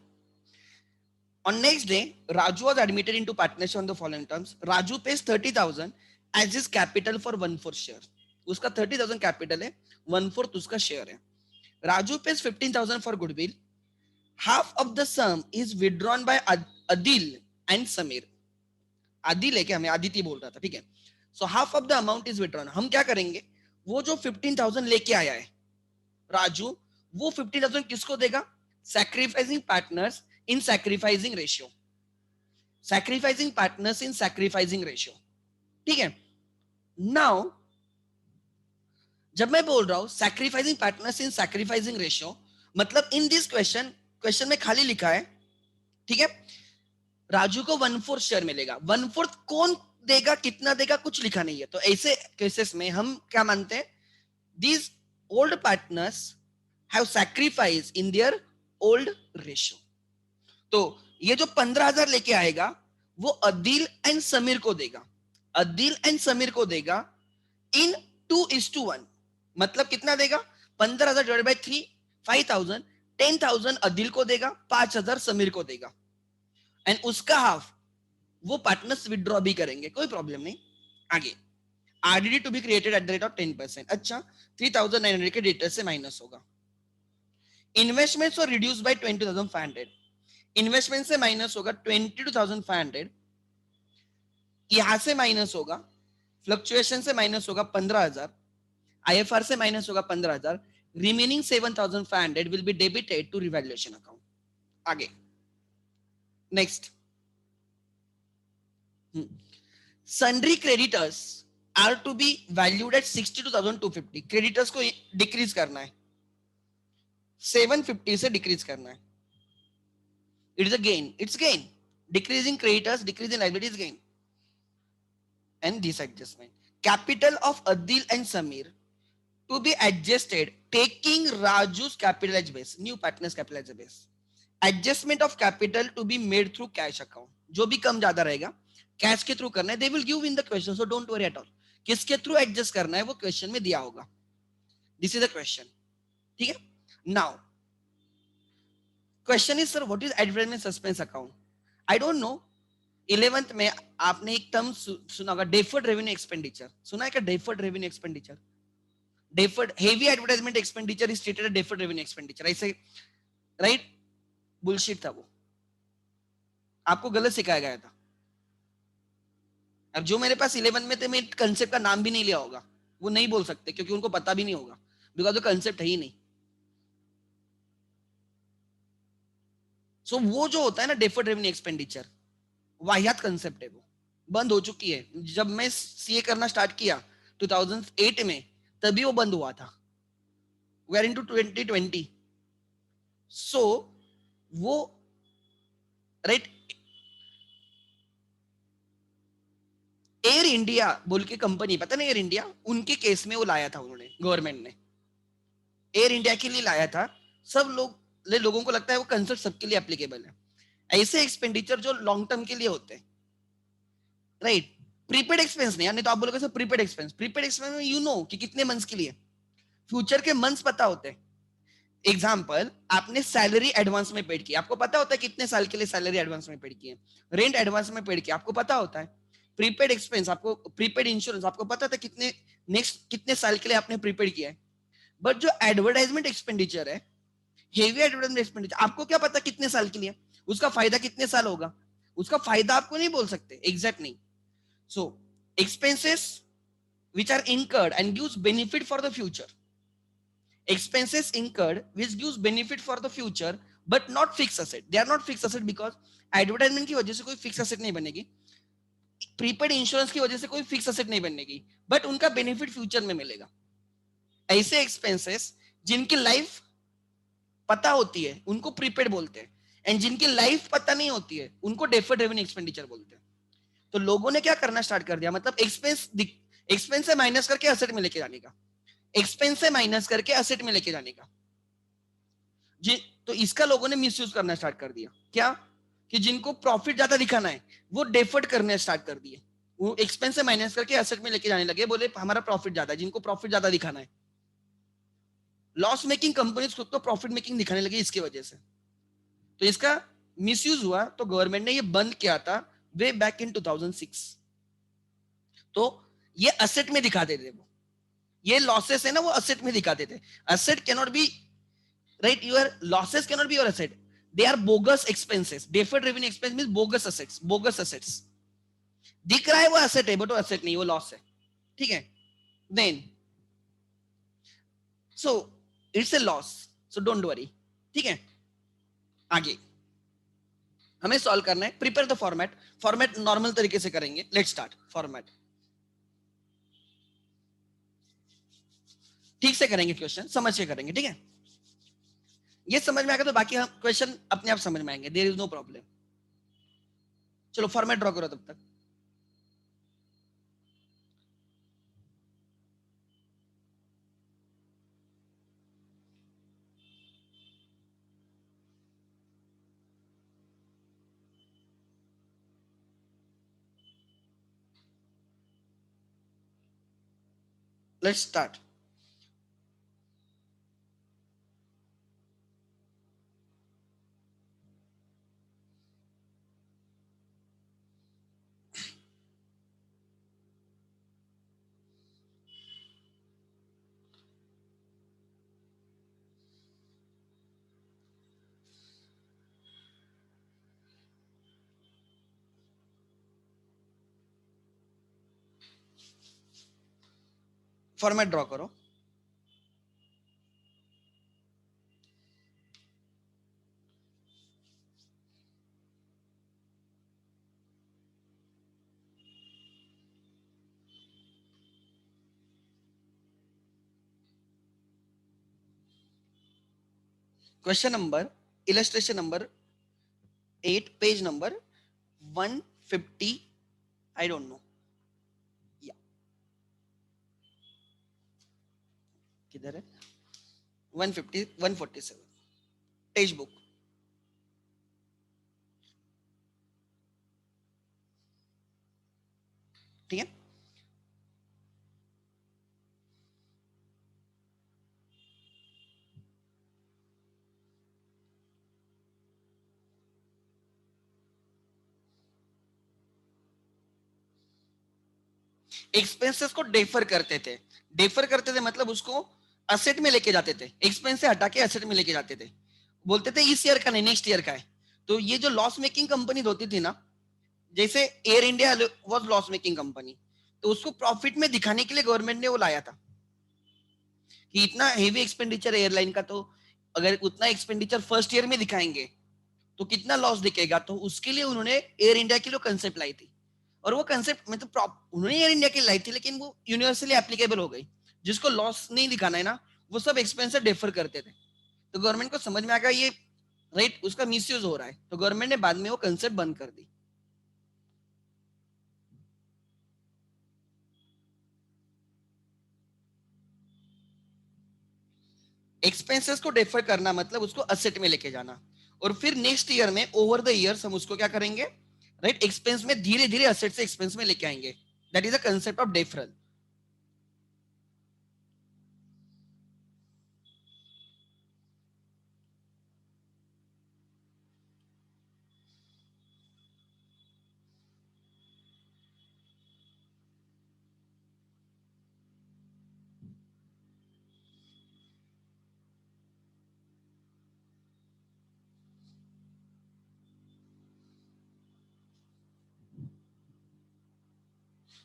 on next day Raju was admitted into partnership on the following terms. Raju pays 30,000 as his capital for 1/4 share. उसका 30,000 capital है, 1/4 उसका share है। Raju pays 15,000 for goodwill. Half of the sum is withdrawn by Adil and Samir. Adil है क्या, हमें आदित्य बोल रहा था, ठीक है। So half of the amount is withdrawn. हम क्या करेंगे, वो जो 15,000 लेके आया है राजू, वो 15,000 किसको देगा? Sacrificing partners in sacrificing ratio, sacrificing partners in sacrificing ratio, ठीक है। नाउ जब मैं बोल रहा हूं sacrificing partners in sacrificing ratio, मतलब इन दिस क्वेश्चन में खाली लिखा है ठीक है, राजू को 1/4 शेयर मिलेगा। 1/4 कौन देगा, कितना देगा, कुछ लिखा नहीं है। तो ऐसे केसेस में हम क्या मानते हैं, these old partners have sacrifice in their old ratio. तो ये जो 15,000 लेके आएगा वो अदील एंड समीर को देगा, अदील एंड समीर को देगा इन 2:1। मतलब कितना देगा, 15,000 डिवाइड बाई 3, 5,000, 10,000 अदील को देगा, 5,000 समीर को देगा, एंड उसका हाफ वो पार्टनर्स विड्रॉ भी करेंगे, कोई प्रॉब्लम नहीं। आगे, RDD to be created at the rate of 10%। अच्छा, 3,900 के डेटर से माइनस होगा। इन्वेस्टमेंट्स और रिड्यूस बाय 22,500, इन्वेस्टमेंट से माइनस होगा 22,500, यहां से माइनस होगा, फ्लक्चुएशन से माइनस होगा 15,000, आईएफआर से माइनस होगा 15,000, remaining 7,500 will be debited to revaluation account. आगे next, sundry creditors are to be valued at 62,250। Creditors को डिक्रीज करना है, 750 से डिक्रीज करना है। It is a gain, it's gain, decreasing creditors, decreasing liabilities, gain. And this adjustment, capital of Adil and Samir to be adjusted taking Raju's capital as base, new partners capital as a base, adjustment of capital to be made through cash account। जो भी कम ज्यादा रहेगा cash के through करना है, they will give in the question, so don't worry at all। किसके through adjust करना है वो क्वेश्चन में दिया होगा, दिस इज द क्वेश्चन। ठीक है, now question is sir what is advertisement suspense account. I don't no, 11th में आपने एक टर्म सुना होगा, डेफर्ड रेवेन्यू एक्सपेंडिचर, सुना है क्या deferred revenue expenditure. Deferred heavy advertisement expenditure is treated as deferred revenue expenditure, ऐसे राइट? बुलशिट था वो, आपको गलत सिखाया गया था। अब जो मेरे पास 11 में थे, मैं कंसेप्ट का नाम भी नहीं लिया होगा, वो नहीं बोल सकते क्योंकि उनको पता भी नहीं होगा, बिकॉज वो कंसेप्ट है ही नहीं। सो वो जो होता है ना डेफर्ड रेवेन्यू एक्सपेंडिचर, वाहियात कंसेप्ट है, वो बंद हो चुकी है। जब मैं सीए करना स्टार्ट किया 2008 में, तभी वो बंद हुआ था, वी आर इनटू 2020। सो वो राइट, एयर इंडिया बोल के कंपनी, पता नहीं एयर इंडिया, उनके केस में वो लाया था उन्होंने, गवर्नमेंट ने एयर इंडिया के लिए लाया था। सब लोगों को लगता है वो कंसेप्ट सबके लिए एप्लीकेबल है। ऐसे एक्सपेंडिचर जो लॉन्ग टर्म के लिए होते हैं, राइट? प्रीपेड एक्सपेंस नहीं, नहीं तो आप बोलोगे sir prepaid expense, prepaid expense में यू नो कि कितने मंथ्स के लिए, फ्यूचर के मंथ्स पता होते हैं। एग्जाम्पल, आपने सैलरी एडवांस में पेड किया, आपको पता होता है कितने साल के लिए सैलरी एडवांस में पेड की है। रेंट एडवांस में पेड किया, आपको पता होता है। प्रीपेड एक्सपेंस, आपको प्रीपेड इंश्योरेंस, आपको पता था कितने नेक्स्ट कितने साल के लिए आपने प्रीपेड किया है। बट जो एडवर्टाइजमेंट एक्सपेंडिचर है, हेवी एडवर्टाइजमेंट एक्सपेंडिचर, आपको क्या पता कितने साल के लिए, उसका फायदा कितने साल होगा, उसका फायदा आपको नहीं बोल सकते, एग्जैक्ट नहीं। सो expenses which are incurred and gives benefit for the future, expenses incurred which gives benefit for the future but not fixed asset, they are not fixed asset because advertisement की वजह से कोई fixed asset नहीं बनेगी, prepaid insurance की वजह से कोई फिक्स असेट नहीं बनेगी, बट उनका बेनिफिट फ्यूचर में मिलेगा। ऐसे एक्सपेंसेस जिनकी लाइफ पता होती है उनको प्रीपेड बोलते हैं, एंड जिनकी लाइफ पता नहीं होती है उनको डेफर्ड रेवेन्यू एक्सपेंडिचर बोलते हैं। तो लोगों ने क्या करना स्टार्ट कर दिया, मतलब एक्सपेंस से माइनस करके असेट में लेके जाने का, एक्सपेंस से माइनस करके असेट में लेके जाने का। तो इसका लोगों ने मिसयूज करना स्टार्ट कर दिया, क्या कि जिनको प्रॉफिट ज्यादा दिखाना है वो डेफर्ड करने स्टार्ट कर दिए, वो एक्सपेंस से माइनस करके असेट में लेके जाने लगे, बोले हमारा प्रॉफिट ज्यादा है, जिनको प्रॉफिट ज्यादा दिखाना है। लॉस मेकिंग कंपनीज खुद को प्रॉफिट मेकिंग दिखाने लगी इसकी वजह से। तो इसका मिसयूज हुआ, तो गवर्नमेंट ने ये बंद किया था वे बैक इन 2006। तो ये असेट में दिखाते थे, वो ये लॉसेस है ना वो असेट में दिखाते थे। Asset can not be right, your losses can not be your asset, they are bogus expenses. Deferred revenue expense means bogus assets, bogus assets. दिख रहा है वो असेट है बट वो असेट नहीं, वो लॉस है, ठीक है। Then so it's a loss, so don't worry, ठीक है। आगे हमें सॉल्व करना है, prepare the format. Format normal तरीके से करेंगे, लेट्स स्टार्ट फॉर्मेट। ठीक से करेंगे, क्वेश्चन समझ के करेंगे, ठीक है। ये समझ में आएगा तो बाकी हम क्वेश्चन अपने आप समझ में आएंगे, देयर इज नो प्रॉब्लम। चलो फॉर्मेट ड्रॉ करो तब तक। Let's start. फॉर्मेट ड्रॉ करो। Question number, illustration number 8, page number 150, I don't no या किधर है, 150 147, टेक्स्ट बुक। ठीक है, एक्सपेंसेस को डेफर करते थे। डेफर करते थे मतलब उसको असेट में लेके जाते थे, एक्सपेंस से हटा के असेट में लेके जाते थे। बोलते थे इस ईयर का नहीं, नेक्स्ट ईयर का है। तो ये जो लॉस मेकिंग कंपनी होती थी ना, जैसे air India was loss making company, तो उसको प्रॉफिट में दिखाने के लिए गवर्नमेंट ने वो लाया था कि इतना हेवी एक्सपेंडिचर एयरलाइन का, तो अगर उतना एक्सपेंडिचर फर्स्ट ईयर में दिखाएंगे तो कितना लॉस दिखेगा, तो उसके लिए उन्होंने एयर इंडिया की जो कंसेप्ट लाई थी। और वो कंसेप्ट मतलब उन्होंने एयर इंडिया की लाई थी, लेकिन वो यूनिवर्सली एप्लीकेबल हो गई। जिसको लॉस नहीं दिखाना है ना, वो सब एक्सपेंस डेफर करते थे। तो गवर्नमेंट को समझ में आ गया ये राइट उसका मिसयूज हो रहा है, तो गवर्नमेंट ने बाद में वो कंसेप्ट बंद कर दी। एक्सपेंसेस को डेफर करना मतलब उसको असेट में लेके जाना, और फिर नेक्स्ट ईयर में ओवर द ईयर्स हम उसको क्या करेंगे, राइट एक्सपेंस में धीरे धीरे असेट से एक्सपेंस में लेके आएंगे। That is the concept of deferral.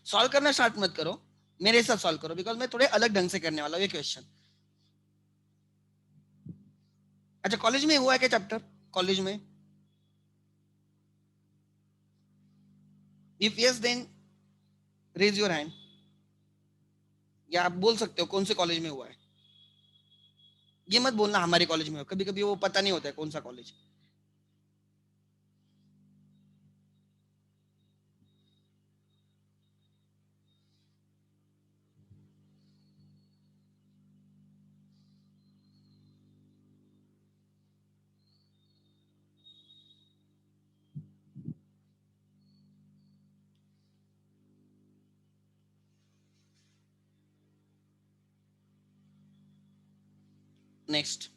Solve करना स्टार्ट मत करो, मेरे साथ सॉल्व करो, बिकॉज मैं थोड़े अलग ढंग से करने वाला हूँ ये क्वेश्चन। अच्छा, कॉलेज में हुआ है क्या चैप्टर, कॉलेज में? If yes then raise your hand, या आप बोल सकते हो कौन से कॉलेज में हुआ है। ये मत बोलना हमारे कॉलेज में हो, कभी कभी वो पता नहीं होता है कौन सा कॉलेज। नेक्स्ट,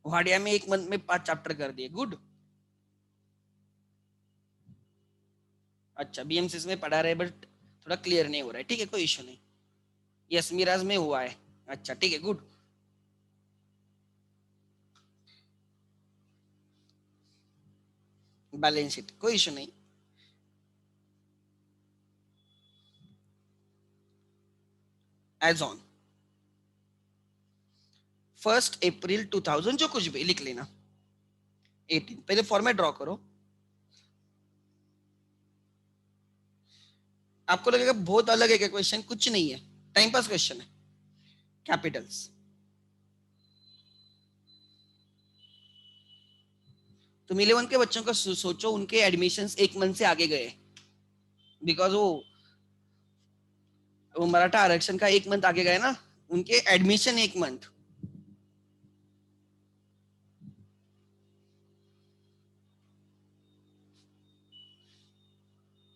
वाडिया में एक मंथ में 5 चैप्टर कर दिए, गुड। अच्छा, बीएमसीस में पढ़ा रहे बट थोड़ा क्लियर नहीं हो रहा है, ठीक है कोई इशू नहीं। यस, मिराज में हुआ है। अच्छा ठीक है, गुड। बैलेंस शीट कोई इशू नहीं। एज ऑन 1 अप्रैल 2000, जो कुछ भी लिख लेना, 18। पहले फॉर्मेट ड्रॉ करो। आपको लगेगा बहुत अलग है क्या क्वेश्चन, कुछ नहीं है, टाइम पास क्वेश्चन है। कैपिटल्स, तुम 11 के बच्चों का सोचो, उनके एडमिशंस 1 मंथ से आगे गए, बिकॉज वो मराठा आरक्षण का 1 मंथ आगे गए ना, उनके admission 1 month.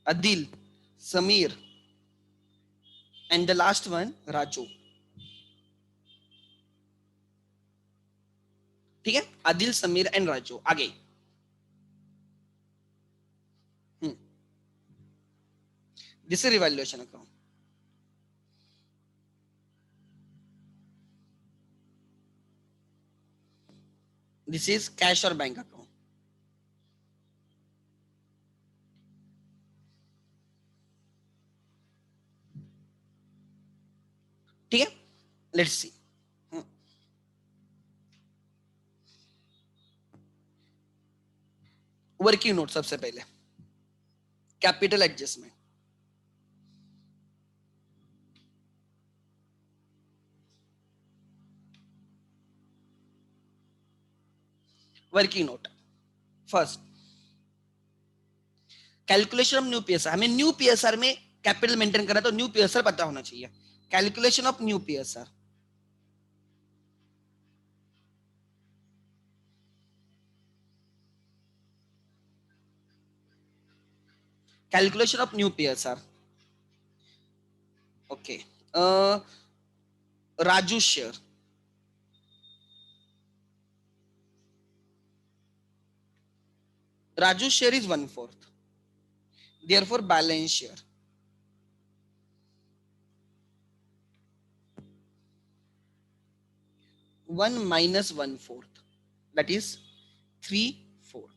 Adil, Sameer and the last one Raju. ठीक है, आदिल, समीर एंड राजू। आगे this is revaluation account. This is cash और बैंक अकाउंट। ठीक है, लेट्स सी। वर्किंग नोट सबसे पहले, capital adjustment. Working node first, calculation of new PSR. हमें न्यू पीएसआर में कैपिटल मेंटेन करना, तो न्यू पीएसआर पता होना चाहिए। Calculation of new PSR, calculation of new PSR. Okay, Raju share, Raju share is 1/4, therefore balance share, 1 minus 1/4, that is 3/4।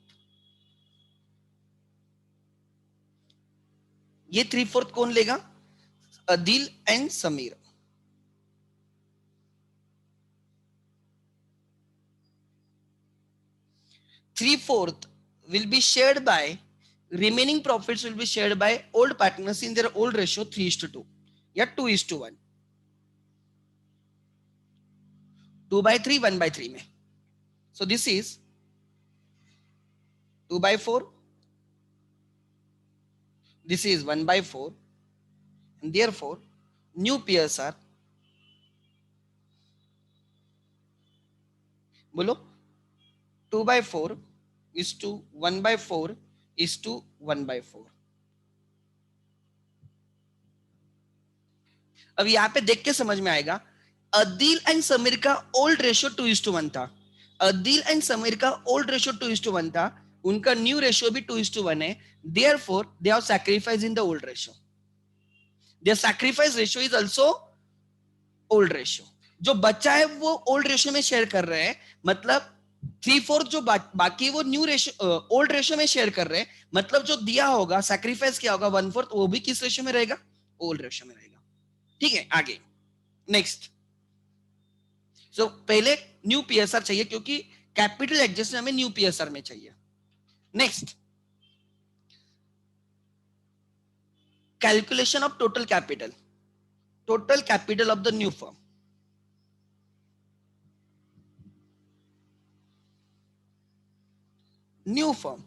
ये 3/4 कौन लेगा? Adil and Sameer. Three-fourth will be shared by, remaining profits will be shared by old partners in their old ratio 3:2 या 2:1, 2/3, 1/3 में। So this is 2/4, this is 1/4, and therefore new PSR, बोलो, 2/4 is to 1/4 is to 1/4। अब यहाँ पे देख के समझ में आएगा, अदिल एंड समीर का ओल्ड रेशियो 2:1 था, अदिल एंड समीर का ओल्ड रेशियो 2:1 था, उनका न्यू रेशियो भी 2:1 है, therefore they have sacrificed in the old ratio, their sacrifice ratio is also old ratio। जो बच्चा है वो ओल्ड रेशियो में शेयर कर रहे हैं, मतलब 3/4 जो बाकी वो न्यू रेशियो ओल्ड रेशियो में शेयर कर रहे हैं, मतलब जो दिया होगा सैक्रिफाइस किया होगा 1/4, वो भी किस रेशियो में रहेगा? ओल्ड रेशियो में रहेगा। ठीक है, आगे नेक्स्ट। सो पहले न्यू पीएसआर चाहिए, क्योंकि कैपिटल एडजस्टमेंट हमें न्यू पीएसआर में चाहिए। Next, calculation of total capital, total capital of the new firm. New firm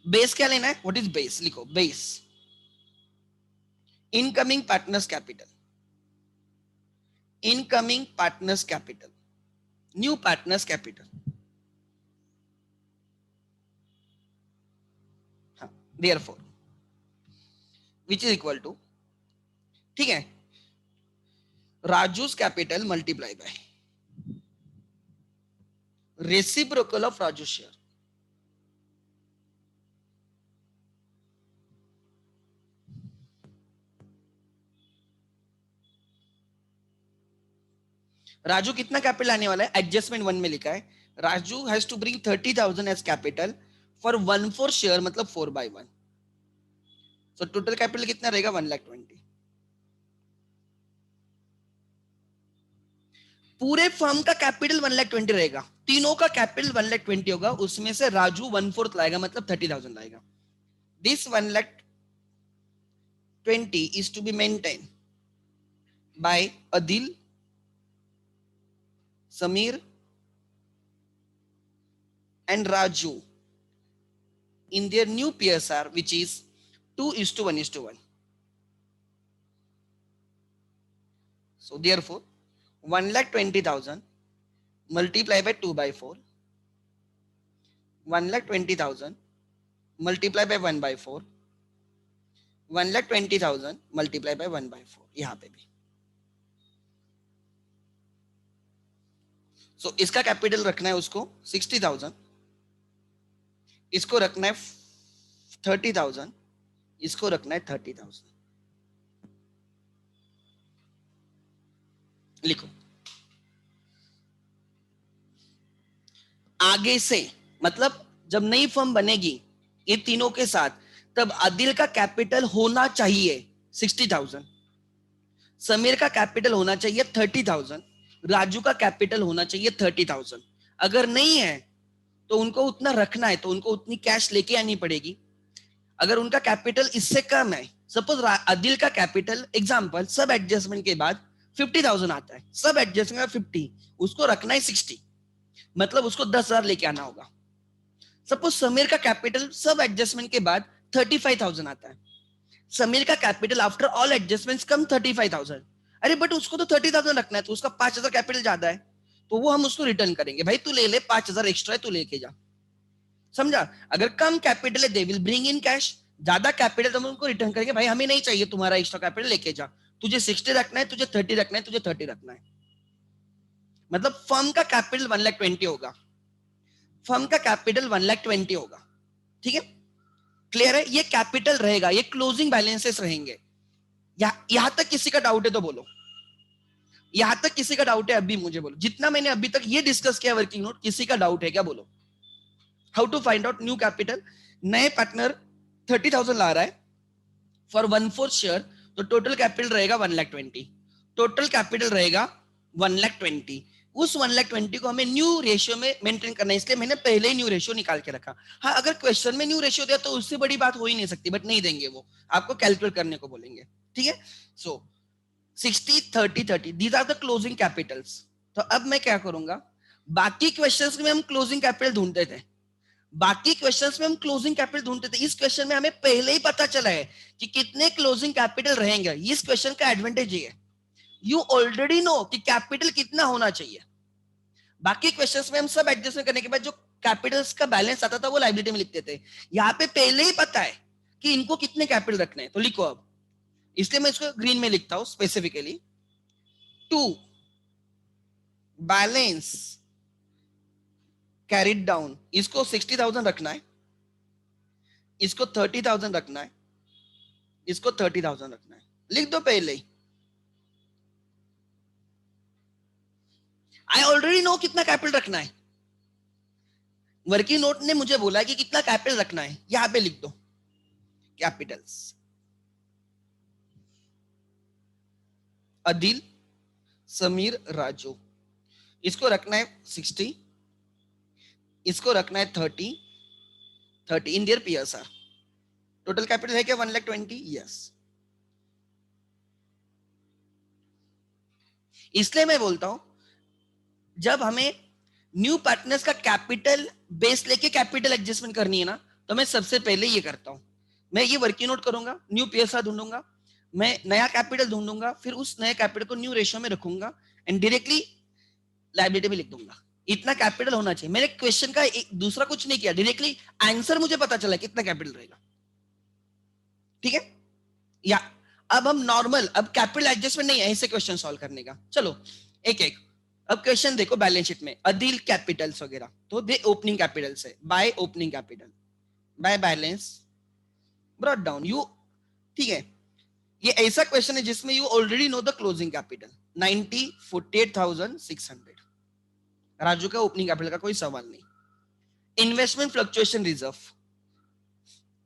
base क्या लेना है? What is base? लिखो base, incoming partners capital, incoming partners capital, new partners capital, हाँ, therefore which is equal to, ठीक है, Raju's capital multiply by reciprocal of Raju share. Raju कितना capital आने वाला है? एडजस्टमेंट 1 में लिखा है, Raju has to bring 30,000 as capital for 1/4 share, मतलब 4/1। सो टोटल कैपिटल कितना रहेगा? 1,20,000। पूरे फर्म का कैपिटल 1,20,000 रहेगा, तीनों का कैपिटल 1,20,000 होगा, उसमें से राजू 1/4 लाएगा, मतलब 30,000 लाएगा. This 1,20,000 is to be maintained by Adil, Samir and Raju in their new PSR, which is 2:1:1. So therefore 1,20,000 multiply by 2/4, 1,20,000 multiply by 1/4, 1,20,000 multiply by 1/4. यहाँ पे भी सो इसका कैपिटल रखना है उसको 60,000, इसको रखना है 30,000, इसको रखना है 30,000. लिखो आगे से, मतलब जब नई फर्म बनेगी ये तीनों के साथ, तब आदिल का कैपिटल होना चाहिए 60,000, समीर का कैपिटल होना चाहिए 30,000, राजू का कैपिटल होना चाहिए 30,000. अगर नहीं है तो उनको उतना रखना है, तो उनको उतनी कैश लेके आनी पड़ेगी. अगर उनका कैपिटल इससे कम है, सपोज आदिल का कैपिटल एग्जांपल सब एडजस्टमेंट के बाद 50,000 आता है, सब एडजस्टमेंट 50, उसको रखना है 60, मतलब उसको 10,000 लेके आना होगा. सपोज समीर का कैपिटल सब एडजस्टमेंट के बाद 35,000 आता है, समीर का कैपिटल आफ्टर ऑल एडजस्टमेंट्स कम 35,000. अरे बट उसको तो 30,000 रखना है, तो उसका 5,000 कैपिटल ज्यादा है, तो वो हम उसको रिटर्न करेंगे, भाई तू ले ले 5,000 एक्स्ट्रा है, तू लेके जा. समझा? अगर कम कैपिटल है they will bring in cash, ज्यादा कैपिटल तो हम उनको रिटर्न करेंगे, भाई हमें नहीं चाहिए तुम्हारा एक्स्ट्रा कैपिटल, लेके जा, तुझे 60 रखना है, तुझे 30 रखना है, तुझे 30 रखना है. मतलब फर्म का कैपिटल 1,20,000 होगा, फर्म का कैपिटल 1,20,000 होगा. ठीक है, क्लियर है? ये कैपिटल रहेगा, ये क्लोजिंग बैलेंसेस रहेंगे. यहां तक किसी का डाउट है तो बोलो, यहां तक किसी का डाउट है अभी मुझे बोलो. जितना मैंने अभी तक ये डिस्कस किया वर्किंग नोट, किसी का डाउट है क्या? बोलो. How to find out new capital? नए पार्टनर 30,000 ला रहा है फॉर 1/4 शेयर, तो टोटल कैपिटल रहेगा 1,20,000, टोटल कैपिटल रहेगा 1,20,000. उस 1,20,000 को हमें न्यू रेशियो में मेंटेन करना है, इसलिए मैंने पहले ही न्यू रेशियो निकाल के रखा. हाँ, अगर क्वेश्चन में न्यू रेशियो दिया तो उससे बड़ी बात हो ही नहीं सकती, बट नहीं देंगे, वो आपको कैलकुलेट करने को बोलेंगे. ठीक है, so 60, 30, 30, these are the closing capitals. तो अब मैं क्या करूंगा, बाकी क्वेश्चंस में हम क्लोजिंग कैपिटल ढूंढते थे, बाकी क्वेश्चंस में हम क्लोजिंग कैपिटल ढूंढते थे, इस क्वेश्चन में हमें पहले ही पता चला है कि कितने क्लोजिंग कैपिटल रहेंगे. इस क्वेश्चन का एडवांटेज ये है, यू ऑलरेडी नो कि कैपिटल कितना होना चाहिए. बाकी क्वेश्चंस में हम सब एडजस्टमेंट करने के बाद जो कैपिटल्स का बैलेंस आता था वो लायबिलिटी में लिखते थे. यहाँ पे पहले ही पता है कि इनको कितने कैपिटल रखने हैं, तो लिखो अब. इसलिए मैं इसको ग्रीन में लिखता हूं specifically. To balance carried down, इसको 60,000 रखना है, इसको 30,000 रखना है, इसको 30,000 रखना है. लिख दो पहले ही. आई ऑलरेडी नो कितना कैपिटल रखना है. वर्किंग नोट ने मुझे बोला कि कितना कैपिटल रखना है, यहां पे लिख दो कैपिटल्स. अदिल, समीर, राजू, इसको रखना है 60, इसको रखना है 30 in their PSR. Total capital है क्या 1,20,000? यस. इसलिए मैं बोलता हूं जब हमें न्यू पार्टनर्स का कैपिटल बेस लेके कैपिटल एडजस्टमेंट करनी है ना, तो मैं सबसे पहले ये करता हूं, मैं ये वर्किंग नोट करूंगा, न्यू PSR ढूंढूंगा, मैं नया कैपिटल ढूंढूंगा, फिर उस नए कैपिटल को न्यू रेशियो में रखूंगा एंड डायरेक्टली लायबिलिटी में लिख दूंगा. इतना कैपिटल होना चाहिए. मैंने क्वेश्चन का दूसरा कुछ नहीं किया, डायरेक्टली आंसर मुझे पता चला कितना कैपिटल रहेगा. ठीक है, या अब हम नॉर्मल, अब कैपिटल एडजस्टमेंट नहीं है ऐसे क्वेश्चन सॉल्व करने का. चलो एक एक. अब क्वेश्चन देखो बैलेंस शीट में अदिल कैपिटल्स वगैरह, तो दे ओपनिंग कैपिटल से by opening capital by balance brought down you. ठीक है, ये ऐसा क्वेश्चन है जिसमें you already know the closing capital 90,48,600. Raju का ओपनिंग कैपिटल का कोई सवाल नहीं. इन्वेस्टमेंट फ्लक्चुएशन रिजर्व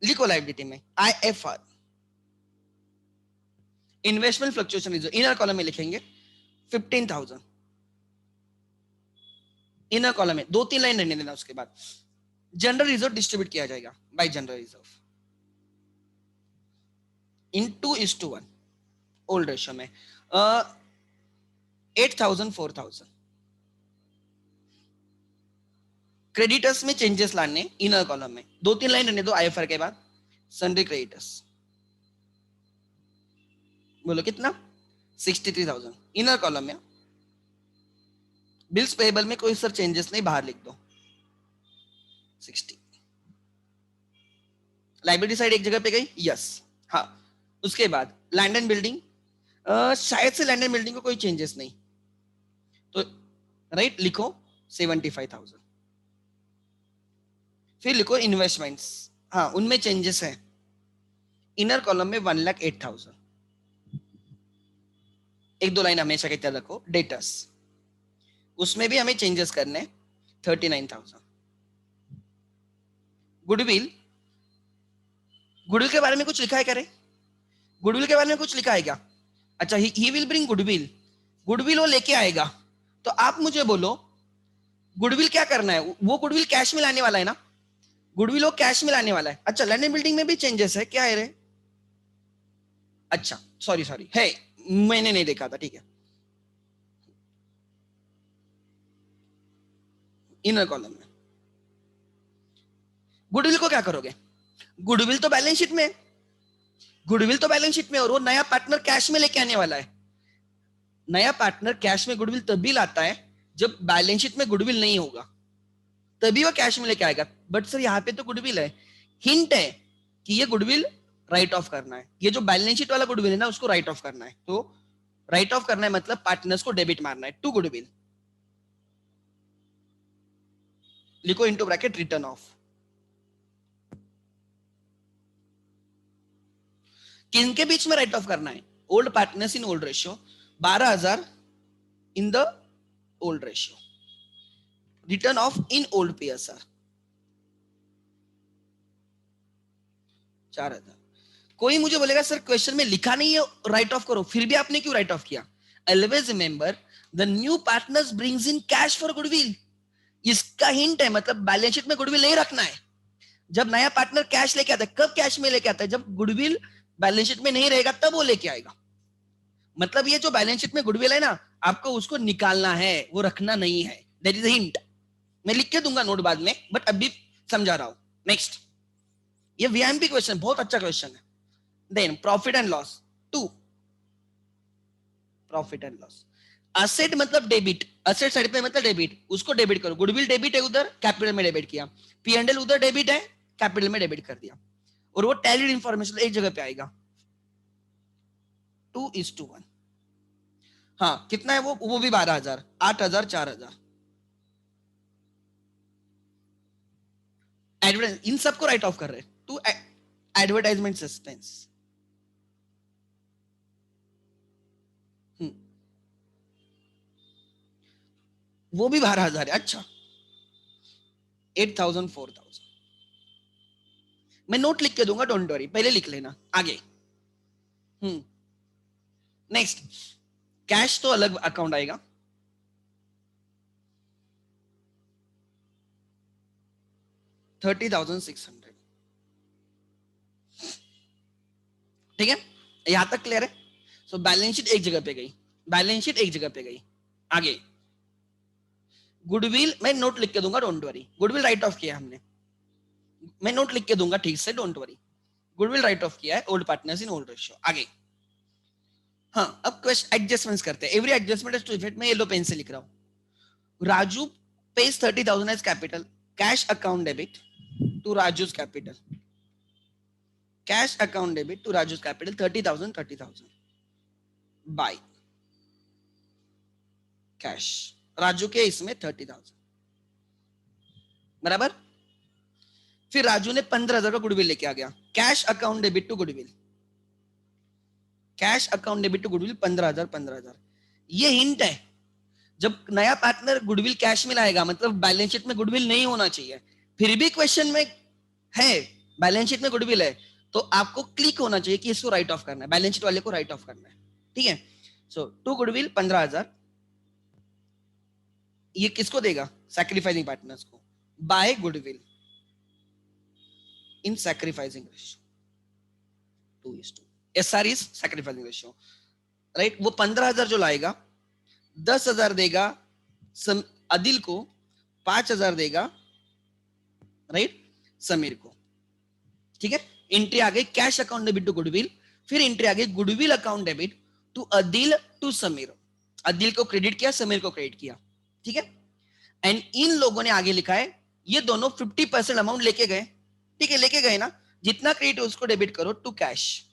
लिखो लायबिलिटी में IFR. Investment fluctuation reserve inner column में लिखेंगे 15,000. इनर कॉलम में 2-3 लाइन रहने देना, उसके बाद जनरल रिजर्व डिस्ट्रीब्यूट किया जाएगा bye general reserve in 2:1 old ratio में 8,000 4,000। क्रेडिटर्स में चेंजेस लाने इनर कॉलम में 2-3 लाइन रहने दो आईएफआर के बाद। सन्ड्री क्रेडिटर्स बोलो कितना 63,000 इनर कॉलम में। बिल्स पेएबल में कोई सर चेंजेस नहीं, बाहर लिख दो 60। लाइब्रेरी साइड एक जगह पे गई, यस हाँ। उसके बाद लैंड एंड बिल्डिंग, शायद से लैंड एंड बिल्डिंग को कोई चेंजेस नहीं, तो राइट लिखो 75,000। फिर लिखो इन्वेस्टमेंट्स, हाँ उनमें चेंजेस है। इनर कॉलम में 1,08,000। 1-2 लाइन हमेशा की तरह रखो। डेटर्स उसमें भी हमें चेंजेस करने 39,000। गुडविल, गुडविल के बारे में कुछ लिखा है करे? गुडविल के बारे में कुछ लिखा है क्या? अच्छा, he will bring goodwill, goodwill वो लेके आएगा। तो आप मुझे बोलो गुडविल क्या करना है? वो गुडविल कैश में लाने वाला है ना, गुडविल वो कैश में लाने वाला है। अच्छा, लैंड एंड बिल्डिंग में भी चेंजेस है क्या है रे? अच्छा सॉरी है, मैंने नहीं देखा था, ठीक है। इनर कॉलम में गुडविल को क्या करोगे? गुडविल तो बैलेंस शीट में, गुडविल तो बैलेंस शीट में, और वो नया पार्टनर कैश में लेके आने वाला है। नया पार्टनर कैश में गुडविल तभी लाता है जब बैलेंस शीट में गुडविल नहीं होगा, तभी वो कैश में लेके आएगा। बट सर यहाँ पे तो गुडविल है, हिंट है कि ये गुडविल राइट ऑफ करना है। ये जो बैलेंस शीट वाला गुडविल है ना, उसको राइट ऑफ करना है। तो राइट ऑफ करना है मतलब पार्टनर्स को डेबिट मारना है टू गुडविल। लिखो इनटू ब्रैकेट रिटर्न ऑफ। किनके बीच में राइट ऑफ करना है? Old partners in old ratio, 12,000 in the old ratio. Written off in old pairs are 4,000। कोई मुझे बोलेगा सर क्वेश्चन में लिखा नहीं है राइट ऑफ करो, फिर भी आपने क्यों राइट ऑफ किया? Always remember the new partners brings in cash for goodwill. इसका हिंट है, मतलब बैलेंस शीट में गुडविल नहीं रखना है। जब नया पार्टनर कैश लेके आता है, कब कैश में लेके आता है? जब गुडविल बैलेंस शीट में नहीं रहेगा तब वो लेके आएगा। मतलब ये जो बैलेंस शीट में गुडविल है ना, आपको उसको निकालना है, वो रखना नहीं है। That is hint. मैं लिख के दूंगा नोट बाद में, बट अभी समझा रहा हूं। नेक्स्ट, ये वीएमपी क्वेश्चन बहुत अच्छा क्वेश्चन है। Then profit and loss 2, profit and loss. Asset मतलब डेबिट, असेट साइड पे मतलब डेबिट, उसको डेबिट करो। गुडविल डेबिट है उधर, कैपिटल में डेबिट किया। P&L उधर डेबिट है, कैपिटल में डेबिट कर दिया, और वो टैलीड इंफॉर्मेशन एक जगह पे आएगा 2:1। हाँ कितना है वो भी 12,000, 8,000, 4,000। एडवर्टाइज इन सबको राइट ऑफ कर रहे हैं। टू एडवर्टाइजमेंट सस्पेंस, वो भी 12,000 है। अच्छा 8,000 4,000। मैं नोट लिख के दूंगा, डोंट वरी, पहले लिख लेना आगे। नेक्स्ट, कैश तो अलग अकाउंट आएगा। $30,600। ठीक है, यहां तक क्लियर है? सो बैलेंस शीट एक जगह पे गई, बैलेंस शीट एक जगह पे गई। आगे गुडविल मैं नोट लिख के दूंगा, don't worry. Goodwill write off किया हमने, मैं नोट लिख के दूंगा ठीक से, don't worry. Goodwill write off किया है, old partners in old ratio. आगे हाँ, अब क्वेश्चन एडजस्टमेंट्स करते हैं। Every adjustment is two effect, मैं येलो पेन से लिख रहा हूं। Raju pays 30,000 as capital, cash account debit to Raju's capital, cash account debit to Raju's capital 30,000 30,000 by cash। Raju के इसमें 30,000 बराबर। फिर राजू ने 15,000 का गुडविल लेके आ गया, cash account debit to goodwill, cash account debit to goodwill 15,000 15,000। ये हिंट है, जब नया पार्टनर गुडविल कैश में लाएगा मतलब बैलेंस शीट में गुडविल नहीं होना चाहिए, फिर भी क्वेश्चन में है बैलेंस शीट में गुडविल है, तो आपको क्लिक होना चाहिए कि इसको राइट ऑफ करना है, बैलेंस शीट वाले को राइट ऑफ करना है। ठीक है, सो टू गुडविल 15,000, ये किसको देगा? सैक्रिफाइसिंग पार्टनर्स को by goodwill in sacrificing ratio 2:2. SR is sacrificing ratio, right. वो 15,000 जो लाएगा 10,000 देगा आदिल को, 5,000 देगा राइट समीर को. ठीक है. एंट्री आ गई cash account debit to goodwill, फिर एंट्री आ गई goodwill account debit to Adil to Sameer. Adil को क्रेडिट किया, समीर को क्रेडिट किया. ठीक है. एंड इन लोगों ने आगे लिखा है ये दोनों 50% अमाउंट लेके गए. ठीक है, लेके गए ना, जितना क्रेडिट उसको डेबिट करो to cash.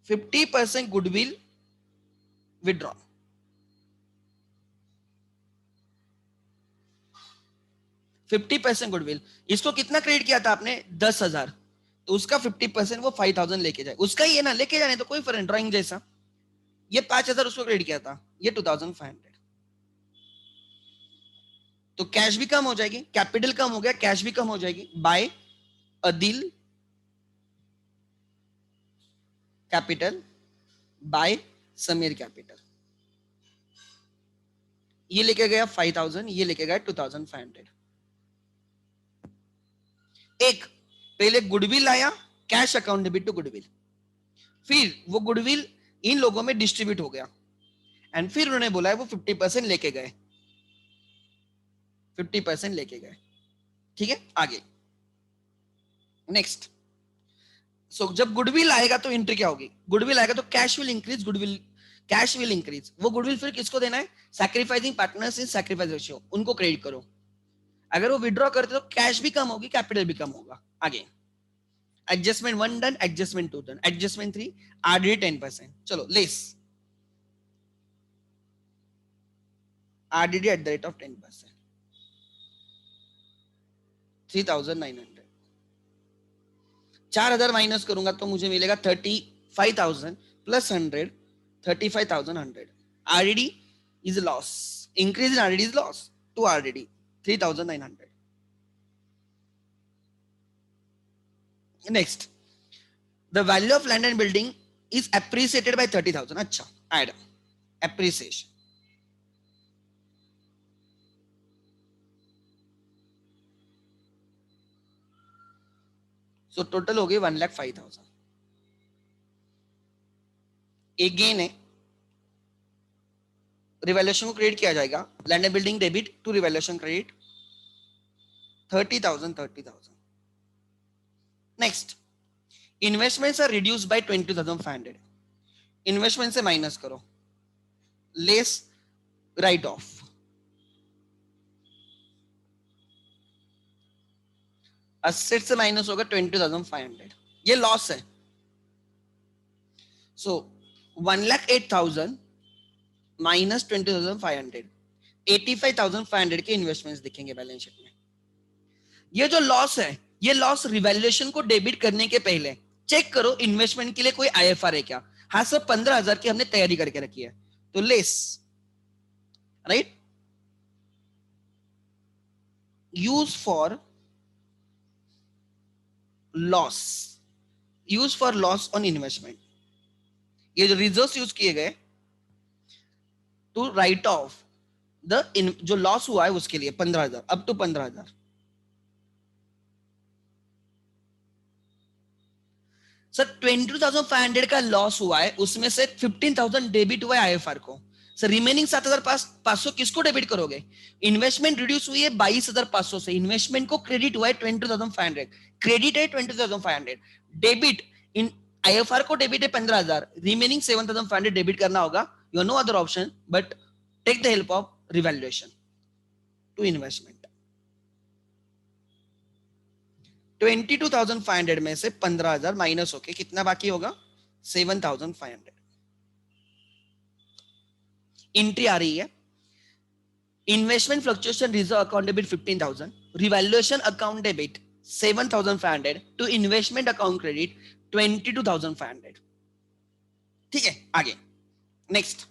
50% goodwill withdraw. Goodwill, इसको कितना क्रेडिट किया था आपने 10,000, तो उसका 50% वो 5,000 लेके जाए. उसका ही है ना, लेके जाने तो कोई फर्क, ड्राइंग जैसा. ये 5,000 उसको क्रेडिट किया था, ये 2,500. तो कैश भी कम हो जाएगी, कैपिटल कम हो गया, कैश भी कम हो जाएगी. By Adil capital by Sameer capital. ये लेके गया 5,000, ये लेके गया 2,500. एक पहले गुडविल आया, cash account debit to goodwill, फिर वो गुडविल इन लोगों में डिस्ट्रीब्यूट हो गया, एंड फिर उन्होंने बोला है वो 50% लेके गए, 50% लेके गए. ठीक है, आगे नेक्स्ट. सो जब गुडविल आएगा तो एंट्री क्या होगी, गुडविल आएगा तो cash will increase, goodwill cash will increase. वो गुडविल फिर किसको देना है, sacrificing partners in sacrifice ratio, उनको क्रेडिट करो. अगर वो विड्रॉ करते तो कैश भी कम होगी, कैपिटल भी कम होगा. आगे adjustment 1 done, adjustment 2 done, adjustment 3 RD 10%. चलो less RDD at the rate of 10%, 3,900. 4,000 minus करूंगा तो मुझे मिलेगा 35,000 plus 100, 35,100. RDD is loss, increase in RDD is loss to RDD 3,900. Next, the value of land and building is appreciated by 30,000. अच्छा, add appreciation. So total हो गई 1,05,000. एक gain है, revaluation को क्रेडिट किया जाएगा, land and building debit to revaluation credit 30,000. Next, investments are reduced by 20,500. Investment से minus करो, लेस राइट ऑफ. असेट से माइनस होगा 20,500, ये लॉस है. सो 1,08,000 माइनस 20,500, 85,500 के इन्वेस्टमेंट्स दिखेंगे बैलेंस शीट में. ये जो लॉस है, ये लॉस रिवैल्यूएशन को डेबिट करने के पहले चेक करो इन्वेस्टमेंट के लिए कोई आईएफआर है क्या. हाँ सर, 15,000 की हमने तैयारी करके रखी है, तो less, right. Use for loss, use for loss on investment. ये जो रिजर्व्स यूज किए गए टू राइट ऑफ द जो लॉस हुआ है उसके लिए 15,000, अप टू 15,000. सर 22,500 का लॉस हुआ है, उसमें से 15,000 डेबिट हुआ है आईएफआर को. सर रिमेनिंग 7,500 किसको डेबिट करोगे. इन्वेस्टमेंट रिड्यूस हुई है 22,500 से, इन्वेस्टमेंट को क्रेडिट हुआ है 20,500, क्रेडिट है 20,500, डेबिट इन आईएफआर को डेबिट है 15,000, रिमेनिंग 7,500 डेबिट करना होगा. You have no other option but take the help of revaluation to investment. 22,500 में से 15,000 माइनस होके कितना बाकी होगा, 7,500. एंट्री आ रही है, investment fluctuation reserve account debit 15,000, revaluation account debit 7,500 to investment account credit 22,500. ठीक है, आगे नेक्स्ट.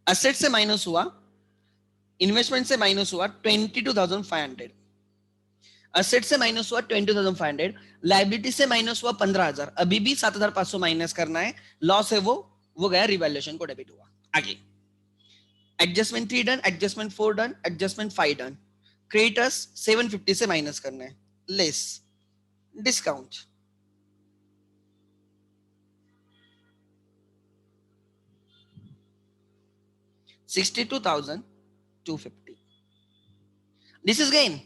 असेट से माइनस हुआ, इन्वेस्टमेंट से माइनस हुआ 22,500, असेट से माइनस हुआ 20,500, लायबिलिटी से माइनस हुआ 15,000, अभी भी 7,500 माइनस करना है. लॉस है वो गया, रिवैल्यूएशन को डेबिट हुआ. आगे adjustment 3 done, adjustment 4 done, adjustment 5 done. Creditors 750 से माइनस करना है, less discount 62,250। This is gain,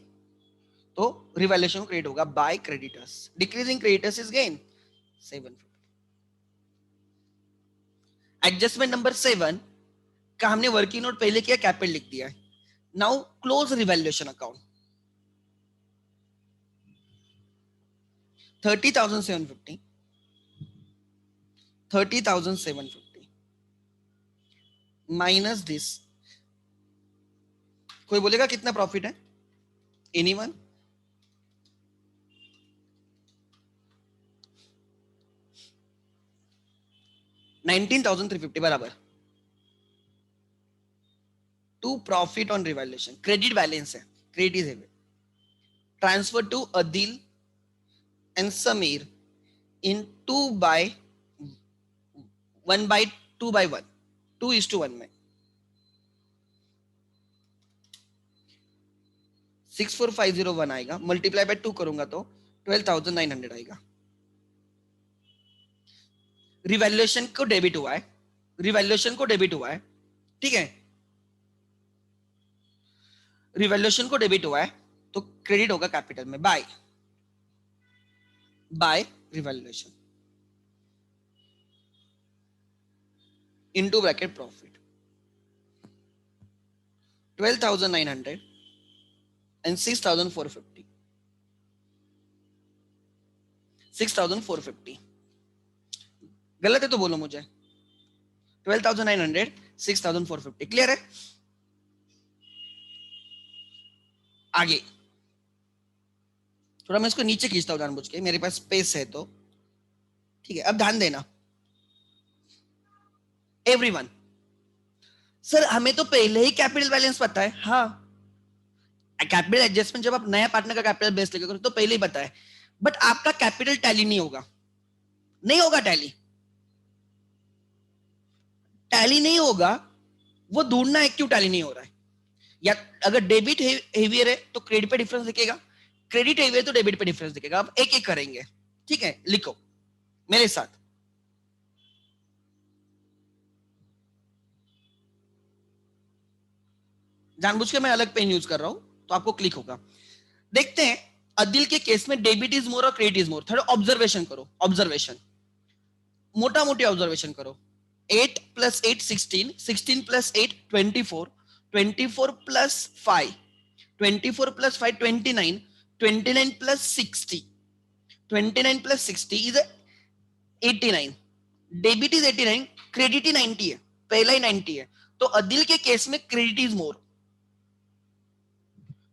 तो रिवैल्यूएशन क्रेडिट होगा by creditors. Decreasing creditors is gain 750। Adjustment number 7 का हमने वर्किंग नोट पहले किया, कैपिटल लिख दिया है। Now close revaluation account 30,750, 30,750 minus this. कोई बोलेगा कितना प्रॉफिट है? एनीवन? 19,350 बराबर to profit on revaluation. Credit balance है, क्रेडिट है। Transfer to Adil and Sameer in 1/2/1, 2:1 में। 64,501 आएगा, मल्टीप्लाई बाय 2 करूंगा तो 12,900 आएगा। रिवैल्यूएशन को डेबिट हुआ है, रिवैल्यूएशन को डेबिट हुआ है, ठीक है। रिवैल्यूएशन को डेबिट हुआ है तो क्रेडिट होगा कैपिटल में by revaluation into bracket profit. 12,900 and 6,450, 6,450 गलत है तो बोलो मुझे। 12,900, 6,450 क्लियर है। आगे थोड़ा मैं इसको नीचे खींचता हूं जानबूझ के, मेरे पास स्पेस है तो ठीक है। अब ध्यान देना एवरीवन, सर हमें तो पहले ही कैपिटल बैलेंस पता है। हाँ, कैपिटल एडजस्टमेंट जब आप नया पार्टनर का कैपिटल बेस लेकर तो पहले ही पता है, बट आपका कैपिटल टैली नहीं होगा, नहीं होगा टैली, टैली नहीं होगा। वो ढूंढना है क्यों टैली नहीं हो रहा है। या अगर डेबिट हेवियर है तो क्रेडिट पे डिफरेंस दिखेगा, क्रेडिट हेवियर तो डेबिट पे डिफरेंस दिखेगा। अब एक एक करेंगे, ठीक है। लिखो मेरे साथ, जानबूझ के मैं अलग पेन यूज कर रहा हूं तो आपको क्लिक होगा। देखते हैं अदिल के केस में डेबिट इज मोर और क्रेडिट इज मोर। थोड़ा ऑब्जर्वेशन करो, ऑब्जर्वेशन मोटा मोटी ऑब्जर्वेशन करो। 8 + 8 16, 16 + 8 24, 24 + 5 24 + 5 29, 29 + 60, 29 + 60 is 89। डेबिट इज 89, क्रेडिट ही 90 है, पहला ही 90 है, तो अदिल के केस में क्रेडिट इज मोर,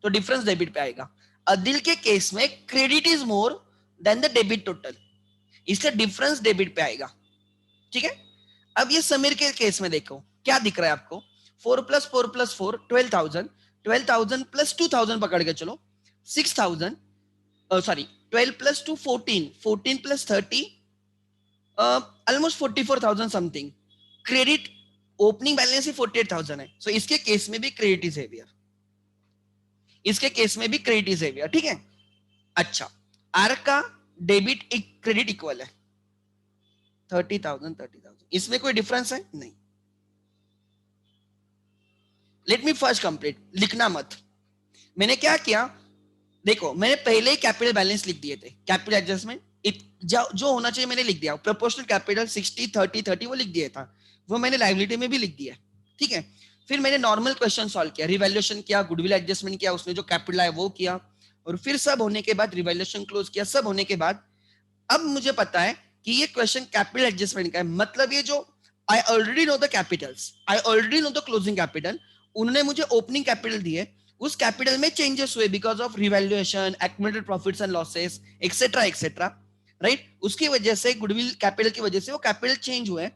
तो डिफरेंस डेबिट पे आएगा। अदिल के केस में credit is more than the debit total, इसलिए डिफरेंस डेबिट पे आएगा, ठीक है। अब ये समीर के केस में देखो क्या दिख रहा है आपको। 4 + 4 + 4 12,000, 12,000 + 2,000 पकड़ के चलो 6,000, sorry 12 + 2 14, 14 + 30 almost 44,000 something. Credit opening balance ही 48,000 है, सो इसके केस में भी क्रेडिट इज हेवियर, इसके केस में भी क्रेडिट इज हेवियर, ठीक है। अच्छा, आर का डेबिट क्रेडिट इक्वल है 30,000 30,000, इसमें कोई डिफरेंस है नहीं। लेट मी फर्स्ट कंप्लीट, लिखना मत। मैंने क्या किया देखो, मैंने पहले ही कैपिटल बैलेंस लिख दिए थे, कैपिटल एडजस्टमेंट जो होना चाहिए मैंने लिख दिया। प्रोपोर्शनल कैपिटल 60 30 30 वो लिख दिया था, वो मैंने लायबिलिटी में भी लिख दिया, ठीक है। फिर मैंने नॉर्मल क्वेश्चन सॉल्व किया, रिवैल्यूएशन किया, गुडविल एडजस्टमेंट किया, उसमें जो कैपिटल आया वो किया, और फिर सब होने के बाद रिवैल्यूएशन क्लोज किया। सब होने के बाद अब मुझे पता है कि ये क्वेश्चन कैपिटल एडजस्टमेंट का है, मतलब ये जो I already know the Capitals, I already know the closing capital, उन्होंने मुझे ओपनिंग कैपिटल दिए, उस कैपिटल में चेंजेस हुए because of revaluation, accumulated profits and losses etcetera etcetera, right. उसकी वजह से गुडविल कैपिटल की वजह से वो कैपिटल चेंज हुए,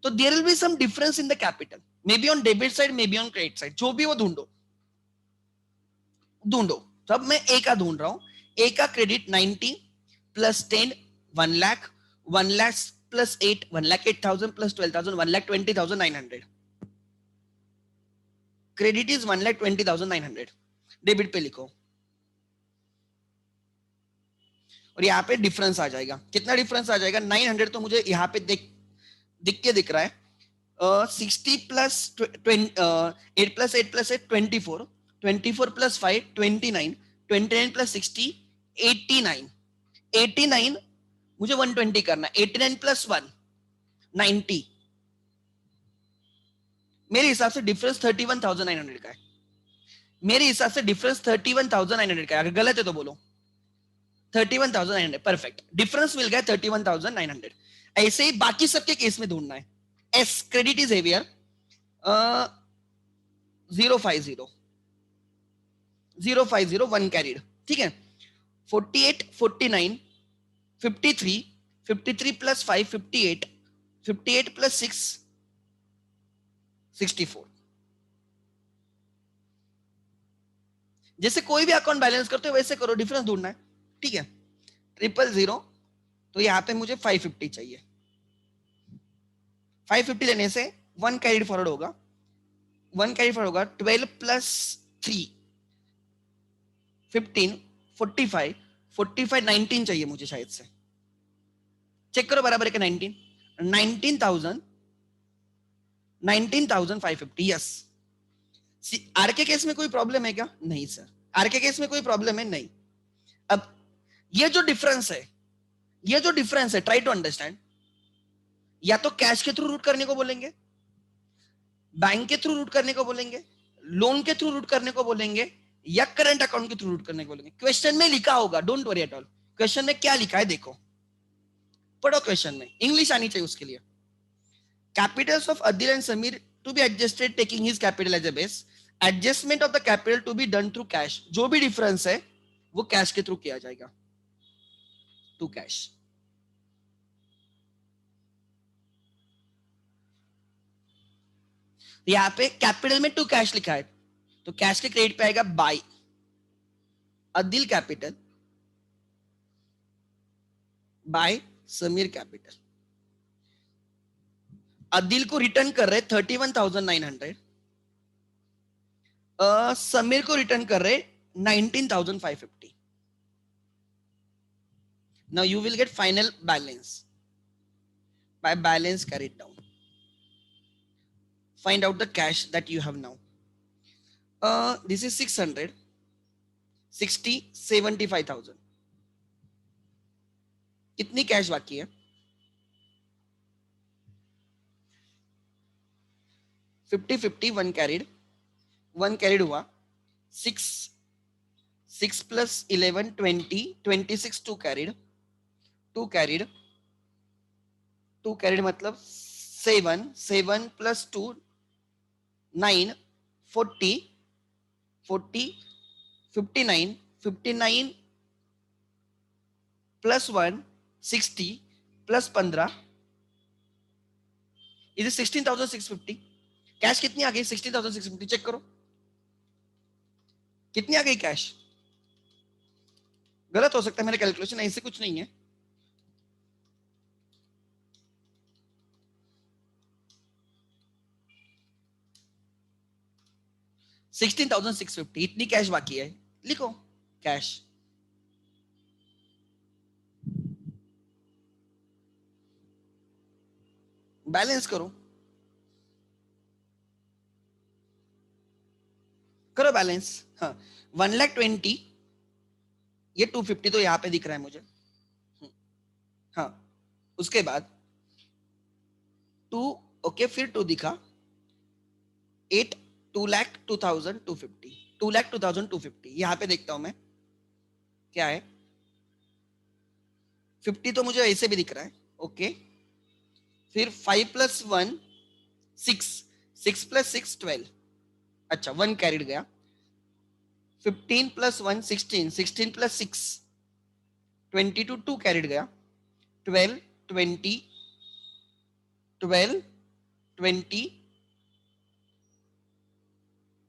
तो there will be some difference in the capital, may be on debit side, may be on credit side, जो भी वो ढूंढो ढूंढो। तब मैं ए का ढूंढ रहा हूं, ए का credit 90 + 10 1 lakh, 1 lakh + 8 1,08,000 + 12,000 1,20,900, credit is 1,20,900, debit पे लिखो और यहाँ पे डिफरेंस आ जाएगा। कितना डिफरेंस आ जाएगा? 900 तो मुझे यहाँ पे दिख के दिख रहा है। 60 plus 8 plus 8 plus 8 24, 24 plus 5 29, 29 plus 60 89, 89 मुझे 120 करना है। 89 प्लस 1 90। मेरे हिसाब से डिफरेंस 31,900 का है। मेरे हिसाब से डिफरेंस 31,900 का है। अगर गलत है तो बोलो। 31,900, परफेक्ट। डिफरेंस मिल गया 31,900। ऐसे ही बाकी सबके केस में ढूंढना है। S credit is heavier 050 050 1 carried, ठीक है। 48 49 53 53 प्लस 5 58 58 प्लस 6 64। जैसे कोई भी अकाउंट बैलेंस करते हो वैसे करो, डिफरेंस ढूंढना है, ठीक है। 000 तो यहाँ पे मुझे 550 चाहिए। 550 लेने से 1 कैरिड फॉरवर्ड होगा, 1 कैरिड फॉरवर्ड होगा। 12 प्लस 3 15 45 45 19 चाहिए मुझे शायद से। चेक करो बराबर है कि 19 19,000 19,550। यस। आर के केस में कोई प्रॉब्लम है क्या? नहीं सर, आर के केस में कोई प्रॉब्लम है नहीं। अब ये जो डिफरेंस है, ये जो डिफरेंस है, ट्राई टू अंडरस्टैंड। या तो कैश के थ्रू रूट करने को बोलेंगे, बैंक के थ्रू रूट करने को बोलेंगे, लोन के थ्रू रूट करने को बोलेंगे, या करंट अकाउंट के थ्रू रूट करने को बोलेंगे। क्वेश्चन में लिखा होगा, don't worry at all. Question में क्या लिखा है देखो, पढ़ो क्वेश्चन में, इंग्लिश आनी चाहिए उसके लिए। Capitals of Adil and Sameer to be adjusted taking his capital as a base, adjustment of the capital to be done through cash. जो भी डिफरेंस है वो कैश के थ्रू किया जाएगा, टू कैश। यहां पे कैपिटल में टू कैश लिखा है, तो कैश के क्रेडिट पे आएगा by Adil capital by Sameer capital. Adil को रिटर्न कर रहे 31,900, समीर को रिटर्न कर रहे 19,550। Now you will get final balance by balance carried down. Find out the cash that you have now. This is 600 60 75,000। कितनी कैश बाकी है? 50 50 1 कैरिड हुआ। 6 6 प्लस 11 20 26 2 कैरिड 2 कैरिड 2 कैरिड मतलब 7 7 plus 2 9 40 40 59 59 plus 1 60 plus 15 is 16,650। Cash कितनी आ गई? 16,650। Check करो कितनी आ गई कैश। गलत हो सकता है मेरा कैलकुलेशन, ऐसे कुछ नहीं है। $16,650 इतनी कैश बाकी है। लिखो कैश। बैलेंस करो, करो बैलेंस। हाँ 1,20,000, ये 250 तो यहाँ पे दिख रहा है मुझे। हाँ उसके बाद 2, ओके फिर 2 दिखा 8 2,02,250 2,02,250। यहाँ पे देखता हूं मैं क्या है। 50 तो मुझे ऐसे भी दिख रहा है, ओके। फिर 5 प्लस 1 6 6 प्लस 6 12, अच्छा 1 कैरिड गया। 15 प्लस 1 16 16 प्लस 6 22 2 कैरिड गया। 12 20 12 20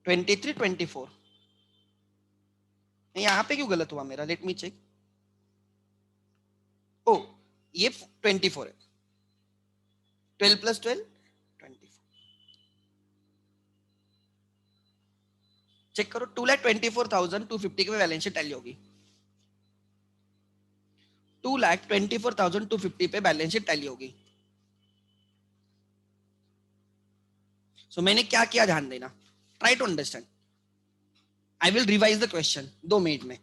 23 24। यहाँ पे क्यों गलत हुआ मेरा? Late me check. ओ ये 24 है। 12 प्लस 12 24। चेक करो, 2,24,250 की बैलेंस शीट टैली होगी, 2,24,250 पे बैलेंस शीट टैली होगी। सो मैंने क्या किया, ध्यान देना, try to understand. I will revise the question 2 minute में।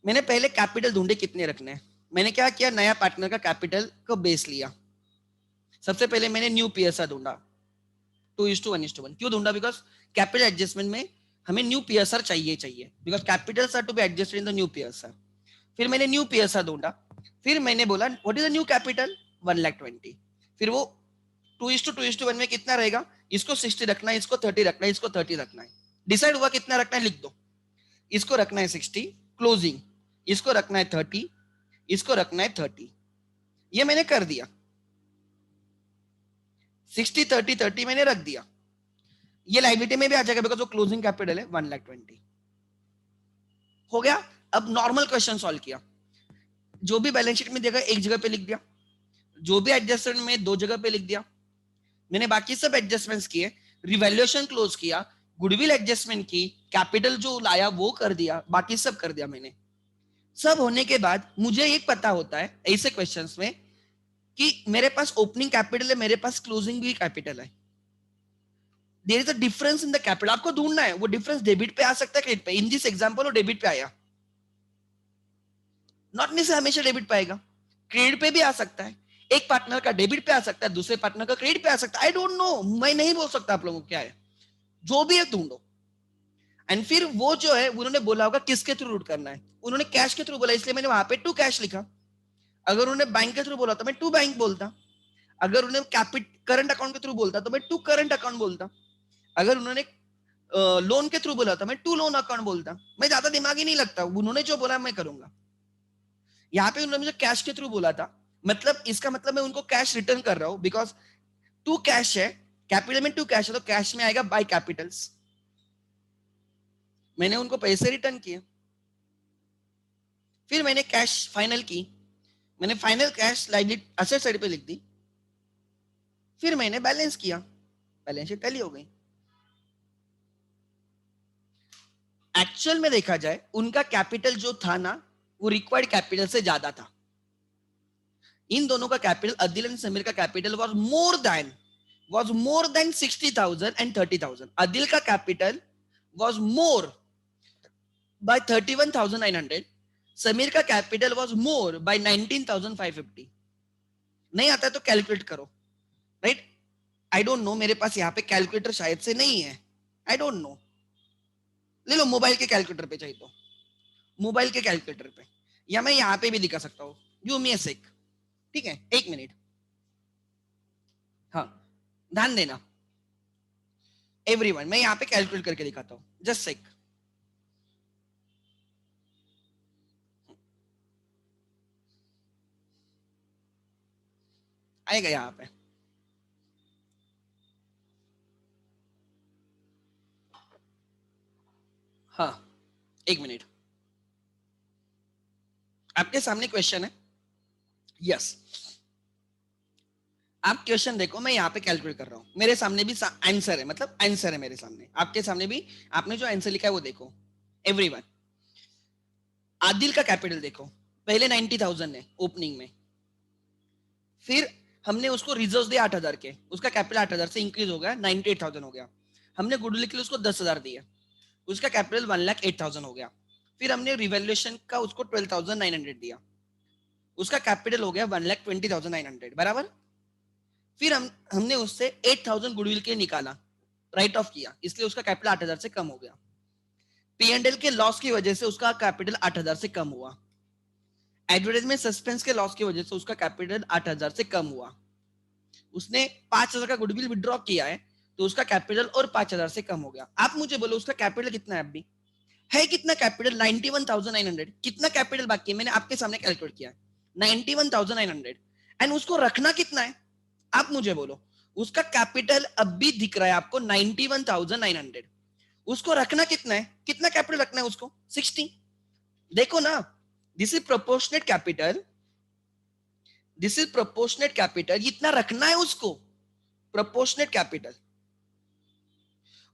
मैंने पहले कैपिटल ढूंढे कितने रखने हैं। मैंने क्या किया, नया पार्टनर का कैपिटल को बेस लिया। सबसे पहले मैंने न्यू पीएसआर ढूंढा, 2:1:1। क्यों ढूंढा? बिकॉज कैपिटल एडजस्टमेंट में हमें न्यू पीएसआर चाहिए, because capitals are to be adjusted in the new PSR. फिर मैंने न्यू पीएसआर ढूंढा, फिर मैंने बोला what is the new capital, 1,20,000। फिर वो 2:2:1 में कितना रहेगा, इसको 60 रखना है, इसको 30 रखना है, इसको 30 रखना है। डिसाइड हुआ कितना रखना है, लिख दो। इसको रखना है 60 क्लोजिंग, इसको रखना है 30, इसको रखना है 30। ये मैंने कर दिया, 60 30 30 मैंने रख दिया। ये लाइबिलिटी में भी आ जाएगा बिकॉज वो क्लोजिंग कैपिटल है 1,20,000। हो गया। अब नॉर्मल क्वेश्चन सॉल्व किया, जो भी बैलेंस शीट में देगा एक जगह पे लिख दिया, जो भी एडजस्टमेंट में 2 जगह पे लिख दिया। मैंने बाकी सब एडजस्टमेंट्स किए, रिवैल्यूएशन क्लोज किया, गुडविल एडजस्टमेंट की, कैपिटल जो लाया वो कर दिया, बाकी सब कर दिया मैंने। सब होने के बाद मुझे एक पता होता है ऐसे क्वेश्चंस में कि मेरे पास ओपनिंग कैपिटल है, मेरे पास क्लोजिंग भी कैपिटल है। There is a difference in the capital, आपको ढूंढना है वो डिफरेंस डेबिट पे आ सकता है क्रेडिट पे। इन दिस एग्जांपल वो डेबिट पे आया, नॉट नेसेसरी हमेशा डेबिट पे आएगा, क्रेडिट पे भी आ सकता है। एक पार्टनर का डेबिट पे आ सकता है, दूसरे पार्टनर का क्रेडिट पे आ सकता है। आई डोंट नो, मैं नहीं बोल सकता आप लोगों को क्या है, जो भी है ढूंढो। एंड फिर वो जो है उन्होंने बोला होगा किसके थ्रू रूट करना है, उन्होंने कैश के थ्रू बोला इसलिए मैंने वहां पे टू कैश लिखा। अगर उन्होंने बैंक के थ्रू बोला तो मैं टू बैंक बोलता, अगर उन्हें करंट अकाउंट के थ्रू बोलता तो मैं टू करंट अकाउंट बोलता, अगर उन्होंने लोन के थ्रू बोला था मैं टू लोन अकाउंट बोलता। मैं ज्यादा दिमाग ही नहीं लगता, उन्होंने जो बोला मैं करूंगा। यहाँ पे उन्होंने मुझे कैश के थ्रू बोला था, मतलब इसका मतलब मैं उनको कैश रिटर्न कर रहा हूँ, बिकॉज टू कैश है, कैपिटल में टू कैश है तो कैश में आएगा बाय कैपिटल्स। मैंने उनको पैसे रिटर्न किए, फिर मैंने कैश फाइनल की, मैंने final cash liability asset side पे लिख दी, फिर मैंने बैलेंस किया, बैलेंस शीट टैली हो गई। एक्चुअल में देखा जाए उनका कैपिटल जो था ना वो रिक्वायर्ड कैपिटल से ज्यादा था। इन दोनों का कैपिटल, अदिल एंड समीर का capital was more than 60,000 and 30,000. Adil का capital was more by 31,900. Sameer का कैपिटल was more by 19,550. नहीं आता है तो कैलकुलेट करो, राइट? आई डोंट नो, मेरे पास यहाँ पे कैलकुलेटर शायद से नहीं है, आई डोंट नो। ले लो मोबाइल के कैलकुलेटर पे चाहिए तो, मोबाइल के कैलकुलेटर पे, या मैं यहाँ पे भी दिखा सकता हूँ। गिव मी अ सेक, ठीक है, 1 मिनट। हाँ, ध्यान देना एवरीवन, मैं यहाँ पे कैलकुलेट करके दिखाता हूँ, जस्ट सेक। आएगा यहाँ पे, हाँ 1 मिनट। आपके सामने क्वेश्चन है, यस आप क्वेश्चन देखो, मैं यहाँ पे कैलकुलेट कर रहा हूँ, मेरे सामने भी आंसर है, मतलब आंसर है मेरे सामने, आपके सामने भी आपने जो आंसर लिखा है वो देखो एवरीवन। आदिल का कैपिटल देखो, पहले 90,000 है ओपनिंग में, फिर हमने उसको रिजर्व दिया 8,000 के, उसका कैपिटल 8,000 से इंक्रीज हो गया 98,000 हो गया। हमने गुडविल के लिए उसको 10,000 दिए, उसका कैपिटल 1,08,000 हो गया। फिर हमने रिवैल्यूएशन का उसको 12,900 दिया, उसका कैपिटल हो गया 1,20,900 बराबर। फिर हमने उससे 8,000 गुडविल के निकाला, राइट ऑफ किया, इसलिए उसका कैपिटल 8,000 से कम हो गया। P&L के लॉस की वजह से उसका कैपिटल 8,000 से कम हुआ, एडवर्टाइजमेंट सस्पेंस के लॉस की वजह से उसका कैपिटल 8,000 से कम हुआ। उसने 5,000 का गुडविल विड्रॉ किया है तो उसका कैपिटल और 5,000 से कम हो गया। आप मुझे बोलो उसका कैपिटल कितना है, अभी है कितना कैपिटल, 91,900। कितना कैपिटल बाकी है, मैंने आपके सामने कैलकुलेट किया 91,900। एंड उसको रखना कितना है, आप मुझे बोलो। उसका कैपिटल अब भी दिख रहा है आपको 91,900, उसको रखना कितना है, कितना कैपिटल रखना है उसको, 60। देखो ना, this is proportionate capital, this is proportionate capital, इतना रखना है उसको, प्रोपोर्शनेट कैपिटल।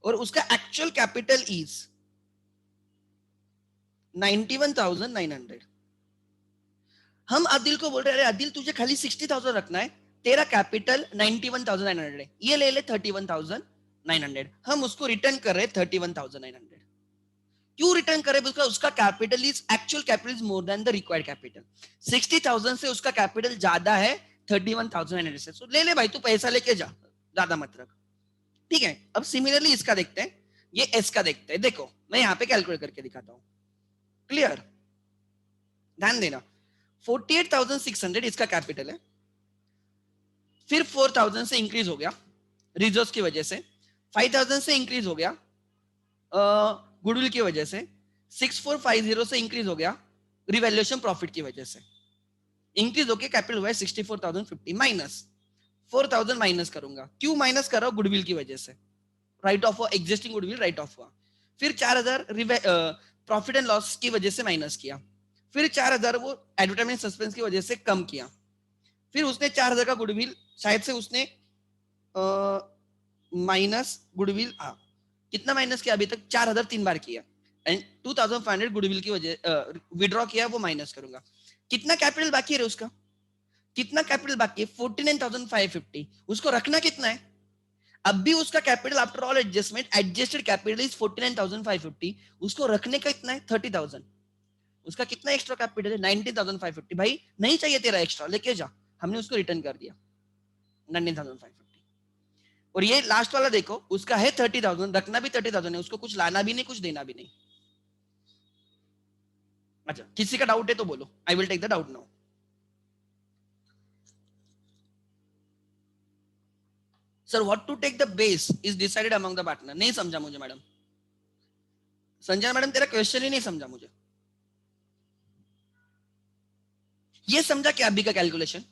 और उसका एक्चुअल कैपिटल इज 91,900। हम आदिल को बोल रहे हैं, अरे आदिल तुझे खाली 60,000 रखना है, तेरा कैपिटल 91,900 है, ये ले ले 31,900। हम उसको रिटर्न कर रहे हैं 31,900। क्यों रिटर्न करे? बिकॉज उसका capital is actual capital is more than the required capital. 60,000 से उसका कैपिटल ज्यादा है 31,900 से, so ले ले भाई, तू पैसा लेके जा, ज्यादा मत रख। ठीक है, अब सिमिलरली इसका देखते हैं, ये एस का देखते हैं। देखो मैं यहाँ पे कैलकुलेट करके दिखाता हूँ, क्लियर, ध्यान देना। 48,600 इसका कैपिटल है, फिर 4,000 से इंक्रीज हो गया रिजर्व की वजह से, 5,000 से इंक्रीज हो गया गुडविल की वजह से, 6450 से इंक्रीज हो गया रिवैल्यूएशन प्रॉफिट की वजह से, इंक्रीज होके कैपिटल हुआ है 64,050 माइनस 4,000 माइनस करूंगा। क्यों माइनस कर रहा हूं? गुडविल की वजह से, राइट ऑफ हुआ, एग्जिस्टिंग गुडविल राइट ऑफ हुआ। फिर 4,000 प्रॉफिट एंड लॉस की वजह से माइनस किया, फिर 4,000 वो एडवर्टाइजमेंट सस्पेंस की वजह से कम किया, फिर उसने 4,000 का गुडविल शायद से उसने माइनस गुडविल, हाँ कितना माइनस किया अभी तक? 4,000 3 बार किया, एंड 2,500 गुडविल की वजह विड्रॉ किया, वो माइनस करूंगा। कितना कैपिटल बाकी है उसका? कितना कैपिटल बाकी है? 49,550। उसको रखना कितना है? अब भी उसका capital after all adjustment, adjusted capital is 49,550। उसको रखने का इतना है 30,000। उसका कितना एक्स्ट्रा कैपिटल है? 19,550। भाई नहीं चाहिए तेरा एक्स्ट्रा, लेके जा। हमने उसको रिटर्न कर दिया 19,550। और ये लास्ट वाला देखो, उसका है 30,000, रखना भी 30,000 है, उसको कुछ लाना भी नहीं, कुछ देना भी नहीं। अच्छा, किसी का डाउट है तो बोलो, I will take the doubt now. Sir what to take the base is decided among the partner. नहीं समझा मुझे मैडम, संजना मैडम तेरा क्वेश्चन ही नहीं समझा मुझे। ये समझा क्या अभी का कैलकुलेशन?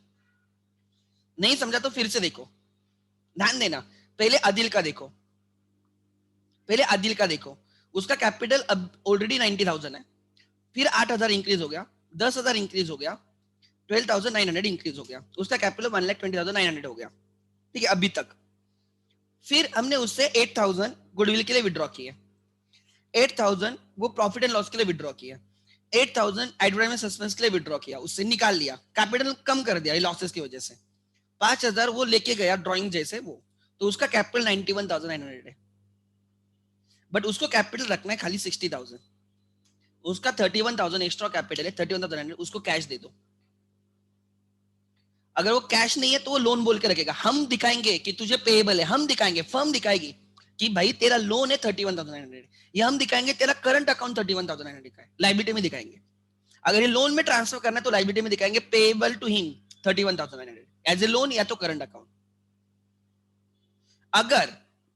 नहीं समझा तो फिर से देखो, ध्यान देना। पहले आदिल का देखो, पहले आदिल का देखो, उसका कैपिटल अब ऑलरेडी 90,000 है, फिर 8,000 इंक्रीज हो गया, 10,000 इंक्रीज हो गया, 12,900 इंक्रीज हो गया, उसका कैपिटल 1,20,900 हो गया। ठीक है अभी तक। फिर हमने उससे 8,000 गुडविल के लिए विड्रॉ किए, 8,000 वो प्रॉफिट एंड लॉस के लिए विड्रॉ किया, 8,000 एडवर्टाइजमेंट सस्पेंस के लिए विड्रॉ किया, उससे निकाल लिया, कैपिटल कम कर दिया लॉसेस की वजह से। 5,000 वो लेके गया ड्रॉइंग जैसे वो, तो उसका कैपिटल 91,900 है, बट उसको कैपिटल रखना है खाली 60,000। उसका 31,000 एक्स्ट्रा कैपिटल है, 31,900, उसको कैश दे दो। अगर वो कैश नहीं है तो वो लोन बोल के रखेगा, हम दिखाएंगे कि तुझे पेएबल है, हम दिखाएंगे, फर्म दिखाएगी कि भाई तेरा लोन है 31,900, या हम दिखाएंगे तेरा करंट अकाउंट 31,900 का है, लाइबिलिटी में दिखाएंगे। अगर ये लोन में ट्रांसफर करना है तो लाइबिलिटी में दिखाएंगे payable to him 31,900 as a loan या तो करंट अकाउंट। अगर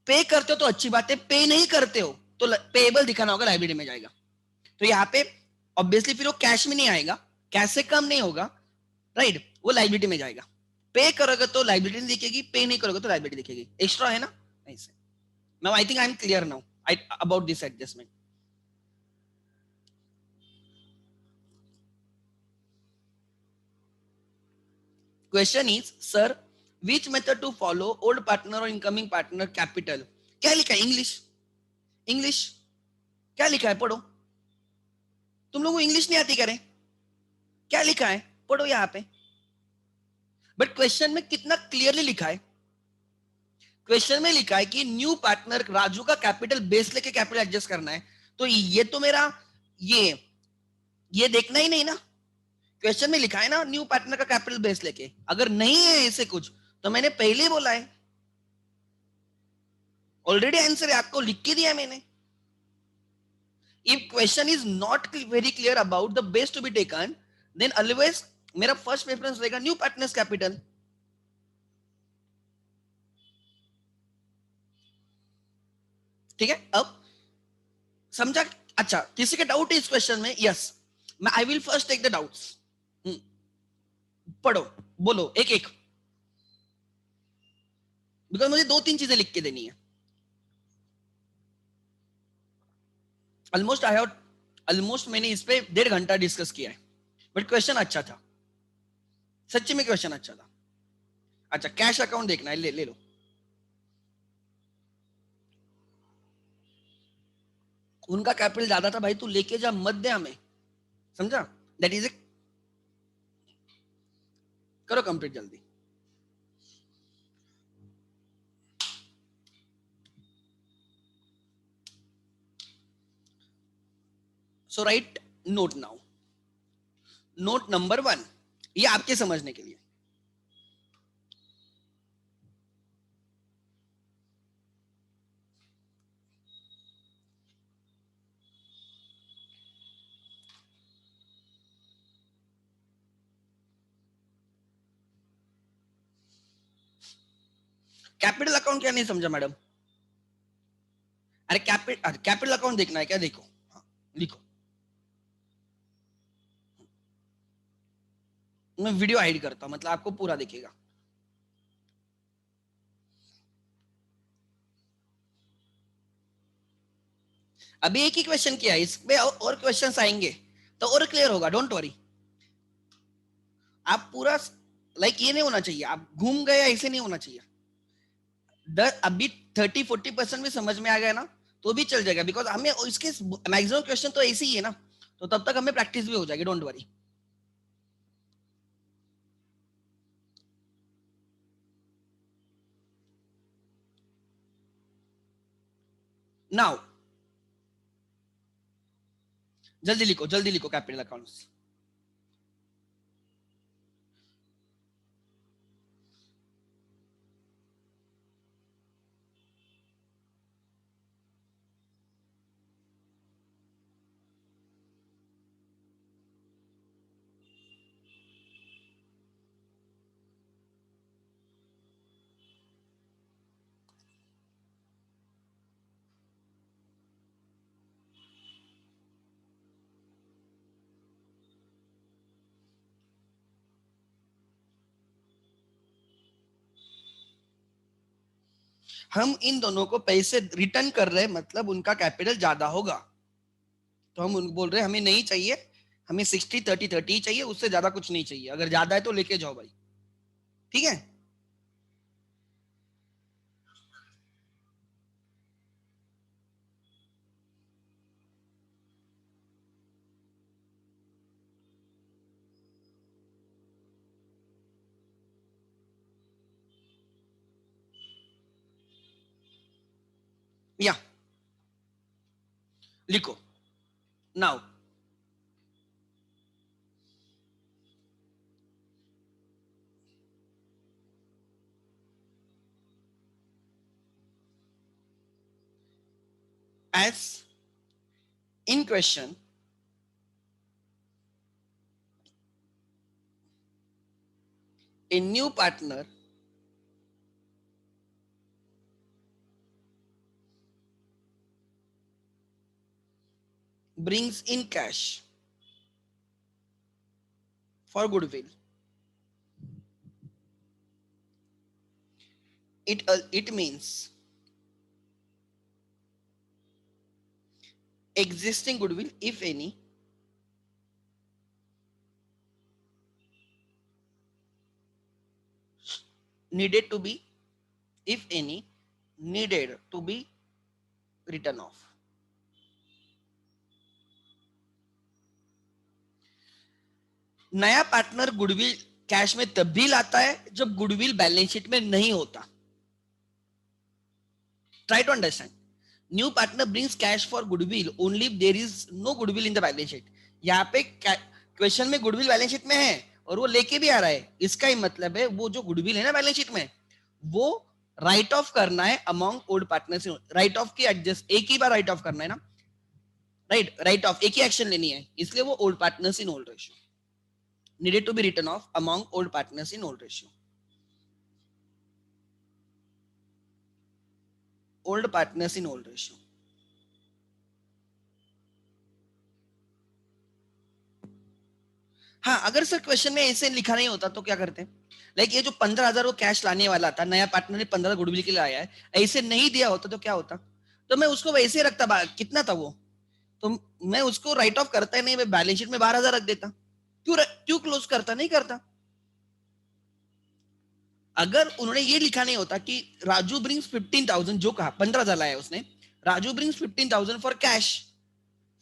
पे करते हो तो अच्छी बात है, पे नहीं करते हो तो पेएबल दिखाना होगा, लाइबिलिटी में जाएगा। तो यहाँ पे ऑब्वियसली फिर वो कैश में नहीं आएगा, कैश से कम नहीं होगा, राइट, वो लाइबिलिटी में जाएगा। पे करोगे तो लाइबिलिटी दिखेगी, पे नहीं करोगे तो लाइबिलिटी दिखेगी, एक्स्ट्रा है ना ऐसे। Now I think I am clear now about this adjustment. Question is sir which method to follow old partner और इनकमिंग पार्टनर कैपिटल। क्या लिखा है? इंग्लिश, इंग्लिश क्या लिखा है? पढ़ो। तुम लोगों को इंग्लिश नहीं आती करे? क्या लिखा है? पढ़ो यहाँ पे। बट क्वेश्चन में कितना क्लियरली लिखा है? क्वेश्चन में लिखा है कि न्यू पार्टनर राजू का कैपिटल बेस लेके कैपिटल एडजस्ट करना है, तो ये तो मेरा ये देखना ही नहीं ना। क्वेश्चन में लिखा है ना न्यू पार्टनर का कैपिटल बेस लेके, अगर नहीं है ऐसे कुछ तो मैंने पहले ही बोला है, ऑलरेडी आंसर है, आपको लिख के दिया मैंने। If question is not very clear about the base to be taken, then always मेरा फर्स्ट प्रेफरेंस रहेगा न्यू पार्टनर्स कैपिटल। ठीक है, अब समझा? अच्छा, किसी के डाउट है इस क्वेश्चन में? यस, मैं I will first take the doubts. पढ़ो, बोलो एक एक, बिकॉज मुझे 2-3 चीजें लिख के देनी है। ऑलमोस्ट आई हैव ऑलमोस्ट मैंने इस पे 1.5 घंटा डिस्कस किया है, बट क्वेश्चन अच्छा था, सच्ची में क्वेश्चन अच्छा था। अच्छा, कैश अकाउंट देखना है, ले लो। उनका कैपिटल ज्यादा था भाई, तू लेके जा, मत दे हमें, समझा? दैट इज ए, करो कंप्लीट जल्दी। So write note now, note number 1, ये आपके समझने के लिए। कैपिटल अकाउंट क्या नहीं समझा मैडम? अरे कैपिटल अकाउंट देखना है क्या? देखो, हाँ, लिखो, मैं वीडियो हाइड करता हूं, मतलब आपको पूरा दिखेगा। अभी एक ही क्वेश्चन किया है, इसमें और क्वेश्चंस आएंगे तो और क्लियर होगा, डोंट वरी। आप पूरा लाइक ये नहीं होना चाहिए, आप घूम गए ऐसे नहीं होना चाहिए। अभी 30-40% भी समझ में आ गया ना तो भी चल जाएगा, बिकॉज हमें इसके मैक्सिमम क्वेश्चन तो ऐसे ही है ना, तो तब तक हमें प्रैक्टिस भी हो जाएगी, डोंट वरी। नाउ जल्दी लिखो कैपिटल अकाउंट्स। हम इन दोनों को पैसे रिटर्न कर रहे हैं, मतलब उनका कैपिटल ज्यादा होगा, तो हम उनको बोल रहे हैं हमें नहीं चाहिए, हमें 60-30-30 ही चाहिए, उससे ज्यादा कुछ नहीं चाहिए, अगर ज्यादा है तो लेके जाओ भाई, ठीक है? या लिखो now, as in question a new partner brings in cash for goodwill. It means existing goodwill, if any, needed to be, if any, needed to be written off. नया पार्टनर गुडविल कैश में तब भी लाता है जब goodwill balance sheet में नहीं होता। Try to understand, new partner brings cash for goodwill only if there is no goodwill in the balance sheet. यहाँ पे क्वेश्चन में गुडविल बैलेंस शीट में है और वो लेके भी आ रहा है, इसका ही मतलब है वो जो गुडविल है ना बैलेंस शीट में, वो राइट ऑफ करना है among old partners. Right of की एडजस्ट एक ही बार राइट ऑफ करना है ना, राइट ऑफ एक ही एक्शन लेनी है, इसलिए वो old partners in old ratio, needed to be written off among old partners in old ratio. Old partners in old ratio. हाँ, अगर सर क्वेश्चन में ऐसे लिखा नहीं होता तो क्या करते? लाइक ये जो 15,000 वो कैश लाने वाला था, नया पार्टनर ने 15 गुडविल के लिए आया है, ऐसे नहीं दिया होता तो क्या होता? तो मैं उसको वैसे रखता, कितना था वो, तो मैं उसको राइट ऑफ करता ही नहीं, मैं बैलेंस शीट में 12,000 रख देता। क्यों क्लोज करता? नहीं करता। अगर उन्होंने ये लिखा नहीं होता कि राजू ब्रिंग्स 15,000, जो कहा 15,000 लाया उसने, Raju brings 15,000 for cash,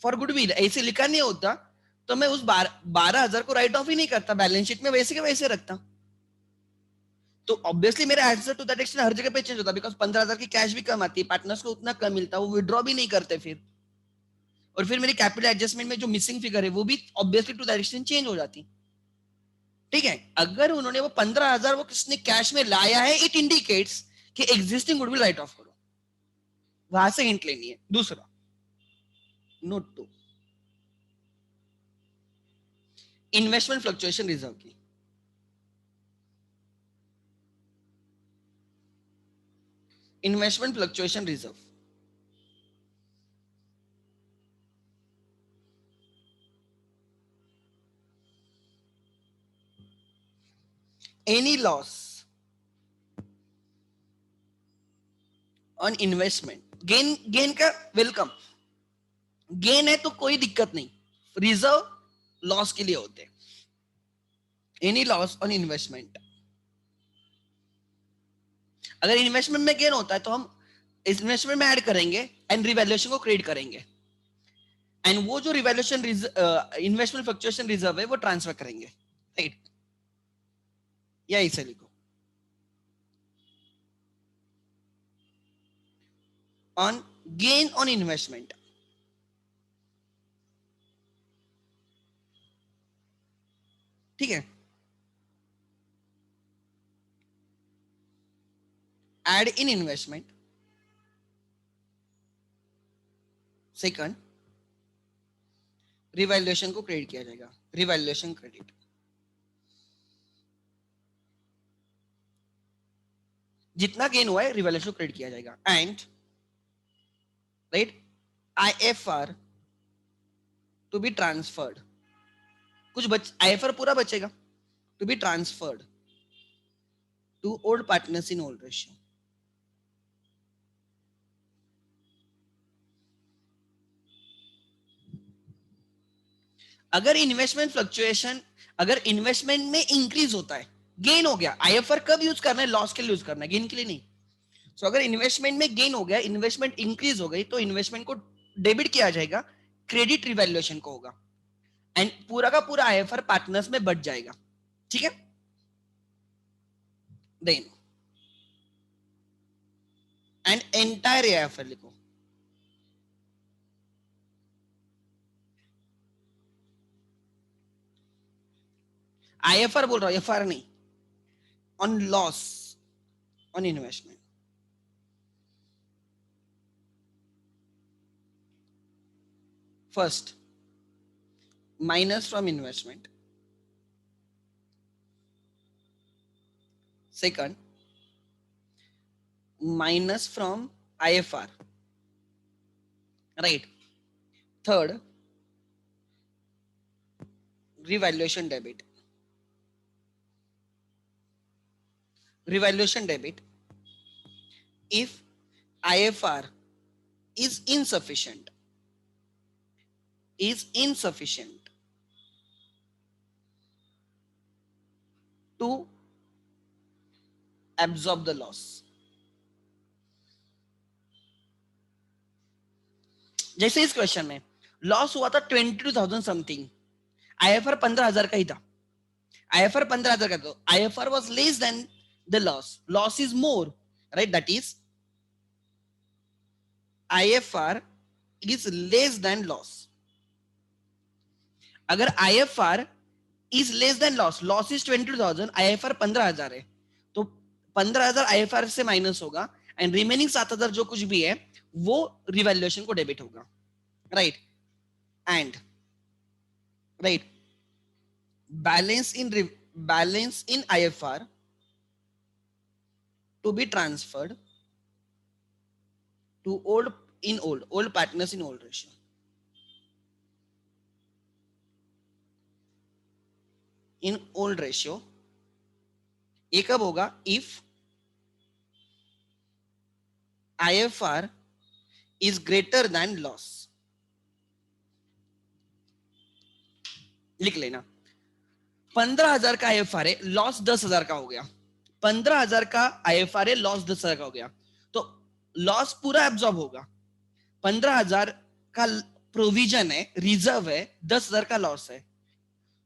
for goodwill ऐसे लिखा नहीं होता तो मैं उस 12,000 को राइट ऑफ ही नहीं करता, बैलेंस शीट में वैसे के वैसे रखता। तो ऑब्वियसली मेरा एसेट टू दैट एक्सटेंट हर जगह पे चेंज होता, बिकॉज 15,000 की कैश भी कम आती है, पार्टनर्स को उतना कम मिलता, वो विड्रॉ भी नहीं करते फिर, और फिर मेरी कैपिटल एडजस्टमेंट में जो मिसिंग फिगर है वो भी obviously to that extent change हो जाती। ठीक है, अगर उन्होंने वो 15,000 वो किसने कैश में लाया है, इट इंडिकेट्स कि एग्जिस्टिंग गुडविल राइट ऑफ करो, वहां से हिंट लेनी है। दूसरा नोट 2, इन्वेस्टमेंट फ्लक्चुएशन रिजर्व की। Investment fluctuation reserve, any loss on investment, gain, gain का वेलकम, गेन है तो कोई दिक्कत नहीं, रिजर्व लॉस के लिए होते हैं। एनी लॉस ऑन इन्वेस्टमेंट, अगर इन्वेस्टमेंट में गेन होता है तो हम इन्वेस्टमेंट में ऐड करेंगे एंड रिवैल्यूएशन को क्रिएट करेंगे, एंड वो जो रिवैल्यूएशन इन्वेस्टमेंट फ्लक्चुएशन रिजर्व है वो ट्रांसफर करेंगे, राइट? या इसे लिखो, ऑन गेन ऑन इन्वेस्टमेंट, ठीक है, add in investment, second revaluation को क्रेडिट किया जाएगा, रिवैल्यूएशन क्रेडिट, जितना गेन हुआ है रिवैल्यूएशन को क्रेडिट किया जाएगा, and right IFR to be transferred, कुछ आईएफआर पूरा बचेगा, to be transferred to old partners in old ratio. अगर इन्वेस्टमेंट फ्लक्चुएशन, अगर इन्वेस्टमेंट में इंक्रीज होता है, गेन हो गया, आईएफआर कब यूज करना है? लॉस के लिए यूज करना है, गेन के लिए नहीं। सो अगर इन्वेस्टमेंट में गेन हो गया, इन्वेस्टमेंट इंक्रीज हो गई, तो इन्वेस्टमेंट को डेबिट किया जाएगा, क्रेडिट रिवैल्यूएशन को होगा, एंड पूरा का पूरा आईएफआर पार्टनर्स में बढ़ जाएगा, ठीक है? देन एंड एंटायर आईएफआर लिखो, आईएफआर बोल रहा हूं, एफआर नहीं, on loss on investment, first minus from investment, second minus from IFR, right? Third revaluation debit, revaluation debit if IFR is insufficient, is insufficient to absorb the loss। जैसे इस question में loss हुआ था 22,000 something, IFR 15,000 का ही था, IFR 15,000 का, तो IFR was less than the loss, loss is more, right? That is IFR is less than loss. अगर IFR is less than loss, loss is 22,000, IFR 15,000 है, तो 15,000 आईएफआर से माइनस होगा, एंड रिमेनिंग 7,000 जो कुछ भी है वो रिवैल्यूएशन को डेबिट होगा, right? And right balance in IFR to be transferred to old partners in old ratio. In old ratio ये कब होगा? If IFR is greater than loss. लिख लेना, 15,000 का आईएफआर है, लॉस 10,000 का हो गया, 15,000 का आईएफआर है, लॉस 10,000 का हो गया, तो लॉस पूरा एब्जॉर्ब होगा, 15,000 का प्रोविजन है, रिजर्व है, 10,000 का लॉस है।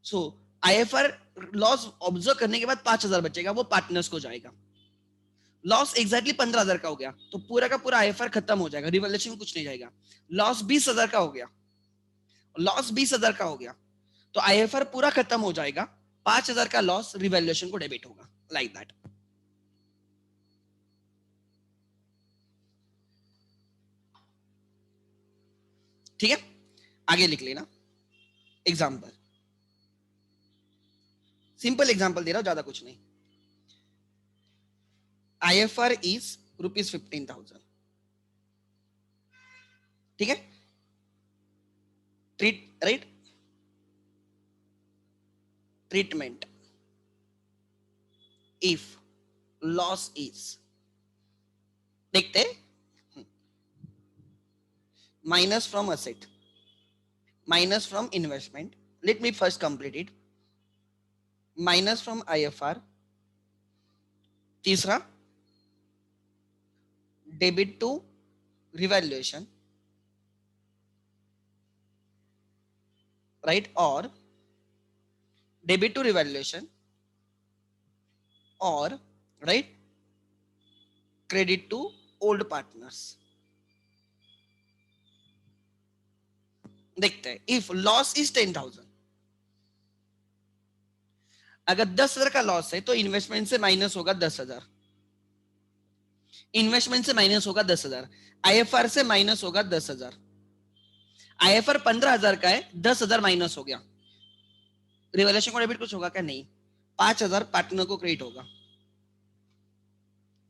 सो आईएफआर लॉस ऑब्जर्व करने के बाद 5,000 बचेगा, वो पार्टनर्स को जाएगा। लॉस एग्जैक्टली 15,000 का हो गया तो पूरा का पूरा आईएफआर खत्म हो जाएगा, रिवैल्यूएशन में कुछ नहीं जाएगा। लॉस 20,000 का हो गया, लॉस 20,000 का हो गया तो आईएफआर पूरा खत्म हो जाएगा, 5,000 का लॉस रिवैल्यूएशन को डेबिट होगा, लाइक दैट। ठीक है, आगे लिख लेना। एग्जाम्पल, सिंपल एग्जाम्पल दे रहा हूं, ज्यादा कुछ नहीं। IFR is ₹15,000। ठीक है, treat right, treatment if loss is, देखते हैं, minus from asset, minus from investment, let me first complete it, minus from IFR, तीसरा डेबिट टू रिवैल्यूएशन, राइट, और डेबिट टू रिवैल्यूएशन और right credit to old partners. देखते हैं, if loss is 10,000, अगर 10,000 का loss है तो इन्वेस्टमेंट से माइनस होगा 10,000, इन्वेस्टमेंट से माइनस होगा 10,000, आईएफआर से माइनस होगा 10,000, आईएफआर 15,000 का है, 10,000 माइनस हो गया, रिवैल्यूएशन को डेबिट कुछ होगा क्या? नहीं, 5,000 पार्टनर को क्रेडिट होगा,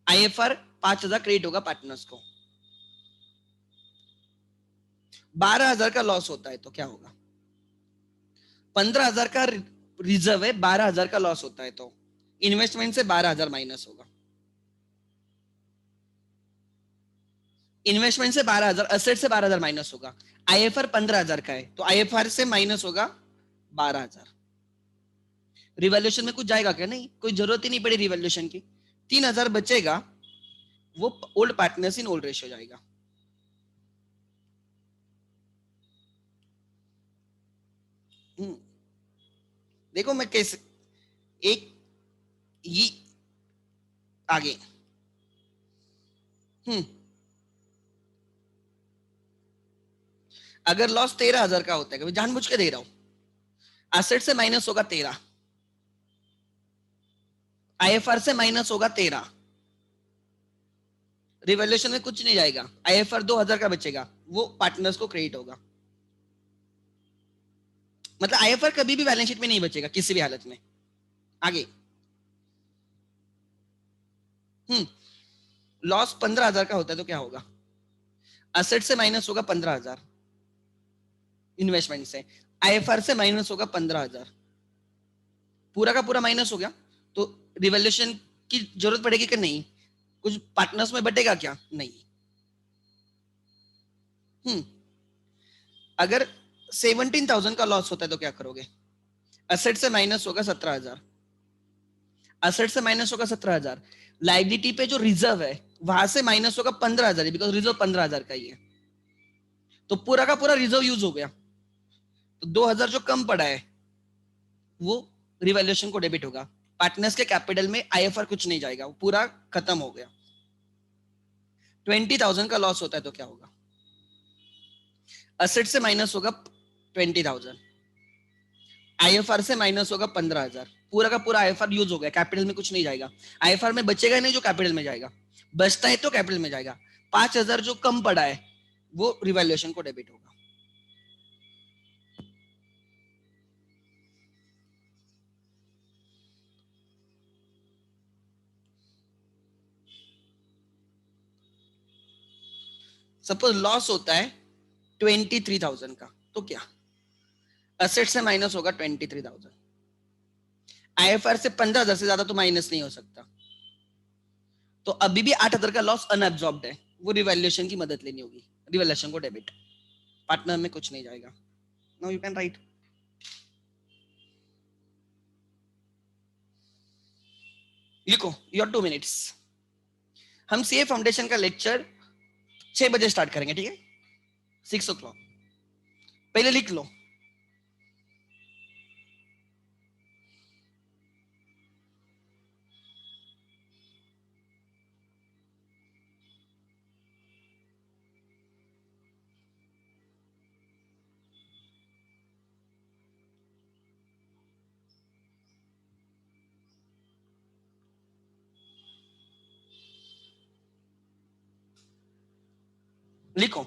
आईएफआर 5,000 क्रेडिट होगा पार्टनर्स को। 12,000 का लॉस होता है तो क्या होगा? 15,000 का रिजर्व है, 12,000 का लॉस होता है तो इन्वेस्टमेंट से 12,000 माइनस होगा, इन्वेस्टमेंट से 12,000, असेट से 12,000 माइनस होगा, आईएफआर 15,000 का है तो आईएफआर से माइनस होगा 12,000। रिवैल्यूएशन में कुछ जाएगा क्या? नहीं, कोई जरूरत ही नहीं पड़ी रिवैल्यूएशन की, 3,000 बचेगा, वो old partners in old ratio जाएगा। देखो मैं कैसे, एक ये आगे, अगर लॉस 13,000 का होता है, कभी जानबूझ के दे रहा हूं, एसेट से माइनस होगा 13, आईएफआर से माइनस होगा 13, रिवैल्यूएशन में कुछ नहीं जाएगा, आईएफआर 2,000 का बचेगा, वो पार्टनर्स को क्रेडिट होगा। मतलब आईएफआर कभी भी बैलेंस शीट में नहीं बचेगा किसी भी हालत में। आगे, लॉस 15,000 का होता है तो क्या होगा? एसेट से माइनस होगा 15,000, इन्वेस्टमेंट से, आईएफआर से माइनस होगा 15,000, पूरा का पूरा माइनस हो गया तो रिवैल्यूएशन की जरूरत पड़ेगी कि नहीं? कुछ पार्टनर्स में बटेगा क्या? नहीं। अगर 17,000 का लॉस होता है तो क्या करोगे? एसेट से माइनस होगा 17,000, एसेट से माइनस होगा 17,000, लाइबिलिटी पे जो रिजर्व है वहां से माइनस होगा 15,000, बिकॉज रिजर्व 15,000 का ही है, तो पूरा का पूरा रिजर्व यूज हो गया, तो 2,000 जो कम पड़ा है वो रिवैल्यूएशन को डेबिट होगा, पार्टनर्स के कैपिटल में आईएफआर कुछ नहीं जाएगा, वो पूरा खत्म हो गया। 20,000 का लॉस होता है तो क्या होगा? एसेट से माइनस होगा 20,000, आईएफआर से माइनस होगा 15,000, पूरा का पूरा आईएफआर यूज हो गया, कैपिटल में कुछ नहीं जाएगा, आईएफआर में बचेगा नहीं जो कैपिटल में जाएगा, बचता है तो कैपिटल में जाएगा, 5,000 जो कम पड़ा है वो रिवैल्यूएशन को डेबिट होगा। सपोज लॉस होता है 23,000 का तो क्या? एसेट से माइनस होगा 23,000, आईएफआर से 15,000 से ज्यादा तो माइनस नहीं हो सकता, तो अभी भी 8,000 का लॉस अनअब्सॉर्ब्ड है, वो रिवैल्यूएशन की मदद लेनी होगी, रिवैल्यूएशन को डेबिट, पार्टनर में कुछ नहीं जाएगा। Now you can write. लिखो, योर 2 मिनट्स। हम सीए फाउंडेशन का लेक्चर 6 बजे स्टार्ट करेंगे, ठीक है, 6 o'clock। पहले लिख लो। लिखो।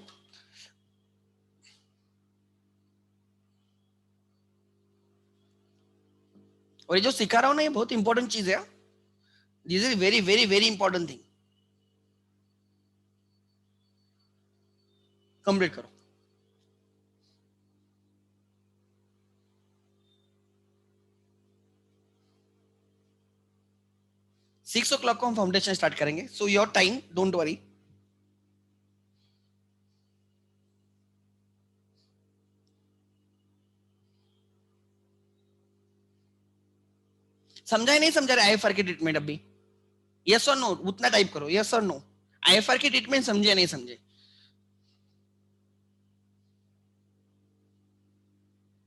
और ये जो सिखा रहा हूं ना, ये बहुत इंपॉर्टेंट चीज है। This is very very very important thing. Complete करो। 6 o'clock को हम फाउंडेशन स्टार्ट करेंगे, so your time, don't worry. समझा है नहीं समझा रहे आईएफआर की ट्रीटमेंट अभी? यस और नो, उतना टाइप करो, यस और नो। आईएफआर की ट्रीटमेंट समझे नहीं समझे?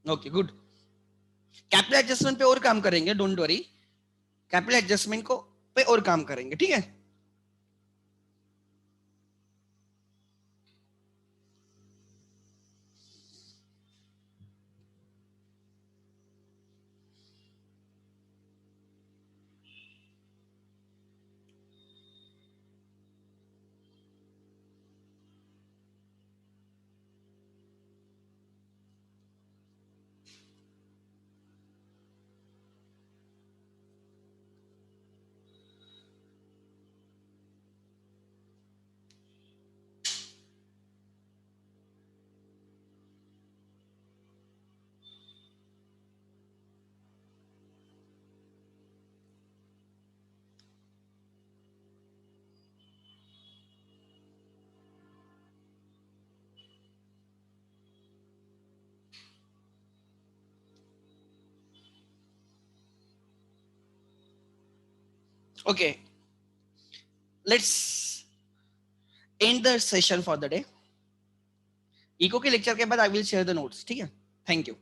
Okay good. कैपिटल एडजस्टमेंट पे और काम करेंगे, डोंट वरी। कैपिटल एडजस्टमेंट को पे और काम करेंगे, ठीक है। Okay, let's end the session for the day. Eco के लेक्चर के बाद I will share the notes, ठीक है। Thank you.